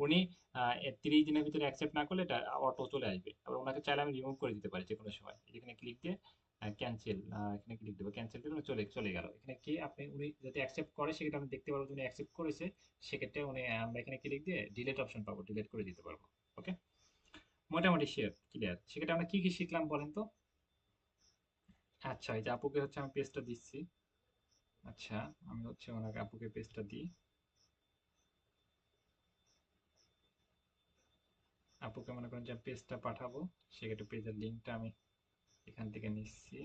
উনি 30 দিনের ভিতরে অ্যাকসেপ্ট না করলে এটা অটো চলে আসবে। আবার ওনাকে চাইলে আমি রিমুভ করে দিতে পারি যে কোনো সময়। এখানে ক্লিক দিয়ে ক্যান্সেল, এখানে ক্লিক দেবো, ক্যান্সেল দিলে উনি চলে চলে গেল। এখানে কি আপনি উনি যদি অ্যাকসেপ্ট করে সেক্ষেত্রে আমি দেখতে পারবো যে উনি অ্যাকসেপ্ট করেছে। সেক্ষেত্রে উনি আমরা এখানে ক্লিক দিয়ে ডিলিট অপশন পাবো, ডিলিট করে দিতে পারবো। ওকে, মোটামুটি শেয়ার ক্লিয়ার। সেক্ষেত্রে আমরা কি কি শিখলাম বলেন তো? আচ্ছা, এই যে আপুকে হচ্ছে আমি পেজটা দিচ্ছি। আচ্ছা, আমি হচ্ছে ওনাকে আপুকে পেজটা দিই। আপুকে মনে করেন যে পেজটা পাঠাবো, সেক্ষেত্রে পেজের লিঙ্কটা আমি এখান থেকে নিচ্ছি।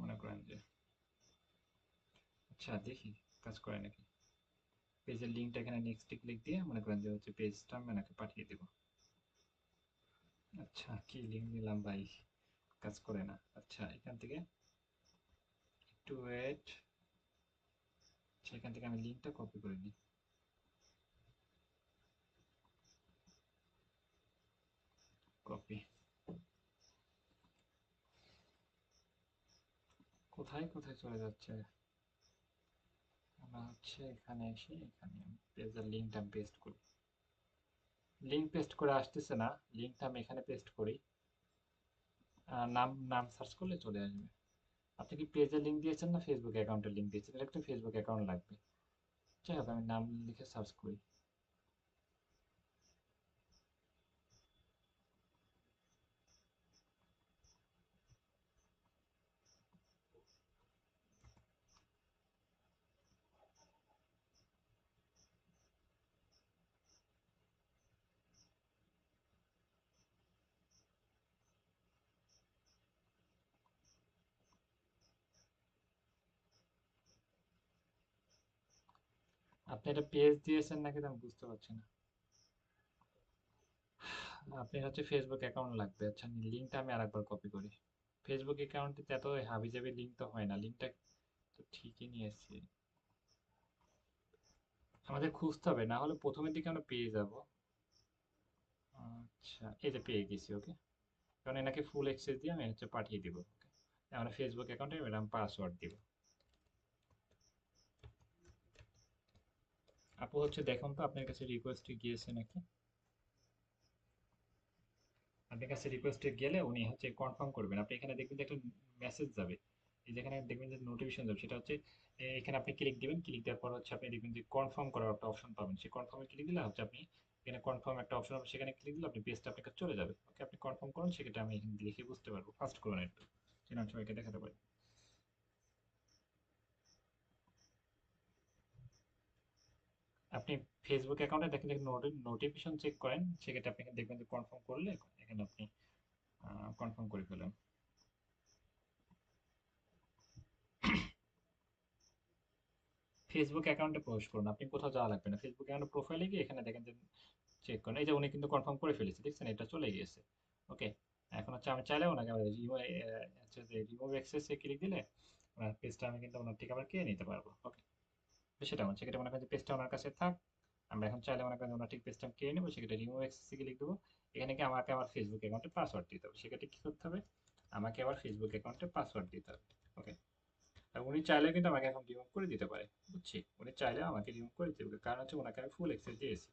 মনে করেন যে আচ্ছা দেখি কাজ করে নাকি। পেজের লিঙ্কটা এখানে নেক্সটে ক্লিক দিয়ে মনে করেন যে হচ্ছে পেজটা আমি ওনাকে পাঠিয়ে দেবো। আচ্ছা, কি লিঙ্ক নিলাম ভাই, কাজ করে না। আচ্ছা, এখান থেকে একটু ওয়েট। আচ্ছা, এখান থেকে আমি লিঙ্কটা কপি করে নিই। কপি, কোথায় কোথায় চলে যাচ্ছে। আমরা হচ্ছে এখানে এসে এখানে পেজের লিঙ্কটা পেস্ট করি। লিঙ্ক পেস্ট করে আসতেছে না, লিঙ্কটা আমি এখানে পেস্ট করি। নাম নাম সার্চ করলে চলে আসবে। আপনি কি পেজের লিঙ্ক দিয়েছেন না ফেসবুক অ্যাকাউন্টের লিঙ্ক দিয়েছেন? এটা একটা ফেসবুক অ্যাকাউন্ট লাগবে। যাই হোক, আমি নাম লিখে সার্চ করি। আপনি এটা পেজ দিয়েছেন নাকি আমি বুঝতে পারছি না। আপনি হচ্ছে ফেসবুক অ্যাকাউন্ট লাগবে। আচ্ছা, লিঙ্কটা আমি আরেকবার কপি করি। ফেসবুক অ্যাকাউন্টে এত হাবিজাবি লিঙ্ক তো হয় না, লিঙ্কটা তো ঠিকই নিয়ে এসেছি। আমাদের খুঁজতে হবে, না হলে প্রথমের দিকে আমরা পেয়ে যাব। আচ্ছা, এই যে পেয়ে গেছি। ওকে, কারণ এনাকে ফুল অ্যাক্সেস দিয়ে আমি হচ্ছে পাঠিয়ে দিব। আমরা ফেসবুক অ্যাকাউন্টে ম্যাডাম পাসওয়ার্ড দিব। আপু হচ্ছে দেখুন তো আপনার কাছে রিকোয়েস্ট গিয়েছে নাকি। আপনার কাছে রিকোয়েস্টে গেলে উনি হচ্ছে কনফার্ম করবেন। আপনি এখানে দেখবেন যে একটা মেসেজ যাবে, এই যেখানে দেখবেন যে নোটিফিকেশন যাবে, সেটা হচ্ছে এখানে আপনি ক্লিক দিবেন। ক্লিক দেওয়ার পর হচ্ছে আপনি দেখবেন যে কনফার্ম করার একটা অপশন পাবেন। সেই কনফার্মে ক্লিক দিলে হচ্ছে আপনি এখানে কনফার্ম একটা অপশন হবে, সেখানে ক্লিক দিলে আপনি পেজটা আপনার কাছে চলে যাবে। ওকে, আপনি কনফার্ম করুন, সেটা আমি এখানে দেখে বুঝতে পারবো। ফার্স্ট করুন একটু, যেন আমি সবাইকে দেখাতে পারি। আপনি ফেসবুক অ্যাকাউন্টে দেখেন দেখেন নোটিফিকেশন চেক করেন, সেক্ষেত্রে আপনি এখানে দেখবেন যে কনফার্ম করলে এখানে আপনি কনফার্ম করে ফেলেন। ফেসবুক অ্যাকাউন্টে প্রবেশ করুন, আপনি কোথাও যাওয়া লাগবে না। ফেসবুক অ্যাকাউন্টে প্রোফাইলে গিয়ে এখানে দেখেন যে চেক করেন। এই যে উনি কিন্তু কনফার্ম করে ফেলেছে, দেখছেন এটা চলে গিয়েছে। ওকে, এখন হচ্ছে আমি চাইলে ওনাকে হচ্ছে যে রিমুভ অ্যাক্সেসে ক্লিক দিলে ওনার পেজটা আমি কিন্তু ওনার থেকে আবার কেড়ে নিতে পারবো। ওকে, সেটা হচ্ছে সেটা মনে করেন যে পেজটা ওনার কাছে থাক। আমরা এখন চাইলে মনে করেন ওনার ঠিক পেজটা কেড়ে নেবো, সেক্ষেত্রে রিমুভ অ্যাক্সেসে ক্লিক দেবো। এখানে কি আমাকে আমার ফেসবুক অ্যাকাউন্টে পাসওয়ার্ড দিতে হবে, সেক্ষেত্রে কি করতে হবে, আমাকে আবার ফেসবুক অ্যাকাউন্টে পাসওয়ার্ড দিতে হবে। ওকে, আর উনি চাইলে কিন্তু আমাকে এখন রিমুভ করে দিতে পারে। বুঝছি, উনি চাইলে আমাকে রিমুভ করে দিতে পারে, কারণ হচ্ছে ওনাকে আমি ফুল অ্যাক্সেস দিয়েছি।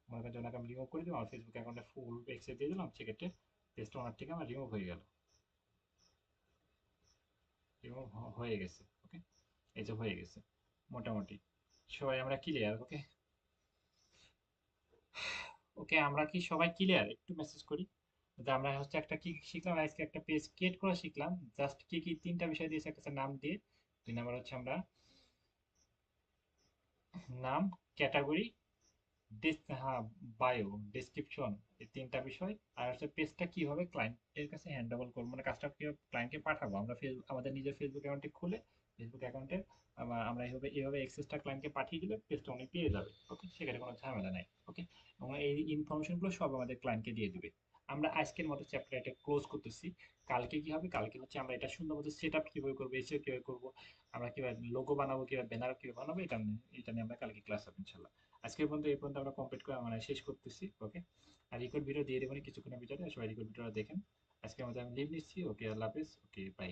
মনে করেন যে ওনাকে আমি রিমুভ করে দিলাম, আমার ফেসবুক অ্যাকাউন্টে ফুল অ্যাক্সেস দিয়ে দিলাম, সেক্ষেত্রে পেজটা ওনার থেকে আমার রিমুভ হয়ে গেল। রিমুভ হয়ে গেছে। ওকে, এই যে হয়ে গেছে। মোটামুটি সবাই আমরা ক্লিয়ার। ওকে, ওকে, আমরা কি সবাই ক্লিয়ার? একটু মেসেজ করি যে আমরা হচ্ছে একটা কি শিখলাম আজকে, একটা পেজ ক্রিয়েট করা শিখলাম। জাস্ট কি কি তিনটা বিষয় দিয়েছে, একটা হচ্ছে নাম দিয়ে, দুই নাম্বার হচ্ছে আমরা নাম, ক্যাটাগরি, হ্যাঁ, বায়ো, ডেসক্রিপশন, এই তিনটা বিষয়। আর হচ্ছে পেজটা কিভাবে ক্লায়েন্টের কাছে হ্যান্ড ওভার করবো, মানে কাজটা কিভাবে ক্লায়েন্টকে পাঠাবো। আমরা আমাদের নিজের ফেসবুক অ্যাকাউন্টে খুলে ফেসবুক অ্যাকাউন্টে আমরা এইভাবে এইভাবে এক্সেসটা ক্লায়েন্টকে পাঠিয়ে দিলে পেজটা উনি পেয়ে যাবে। ওকে, সেখানে কোনো ঝামেলা নাই। ওকে, এবং এই ইনফরমেশনগুলো সব আমাদের ক্লায়েন্টকে দিয়ে দিবে। আমরা আজকের মতো চ্যাপ্টার এটা ক্লোজ করতেছি। কালকে কি হবে, কালকে হচ্ছে আমরা এটা সুন্দর মতো সেট আপ কিভাবে করবো, এসিও কিভাবে করবো, আমরা কিভাবে লোগো বানাবো, কিভাবে ব্যানার কিভাবে বানাবো, এটা নিয়ে আমরা কালকে ক্লাস হবে ইনশাল্লাহ। আজকের পর্যন্ত এই পর্যন্ত আমরা কমপ্লিট করে মানে শেষ করতেছি। ওকে, আর রেকর্ড ভিডিও দিয়ে দেবো কিছুক্ষণের ভিতরে, সবাই রেকর্ড ভিডিওটা দেখেন। আজকে আমাদের আমি লিভ নিচ্ছি। ওকে, আল্লাহ হাফেজ। ওকে, বাই।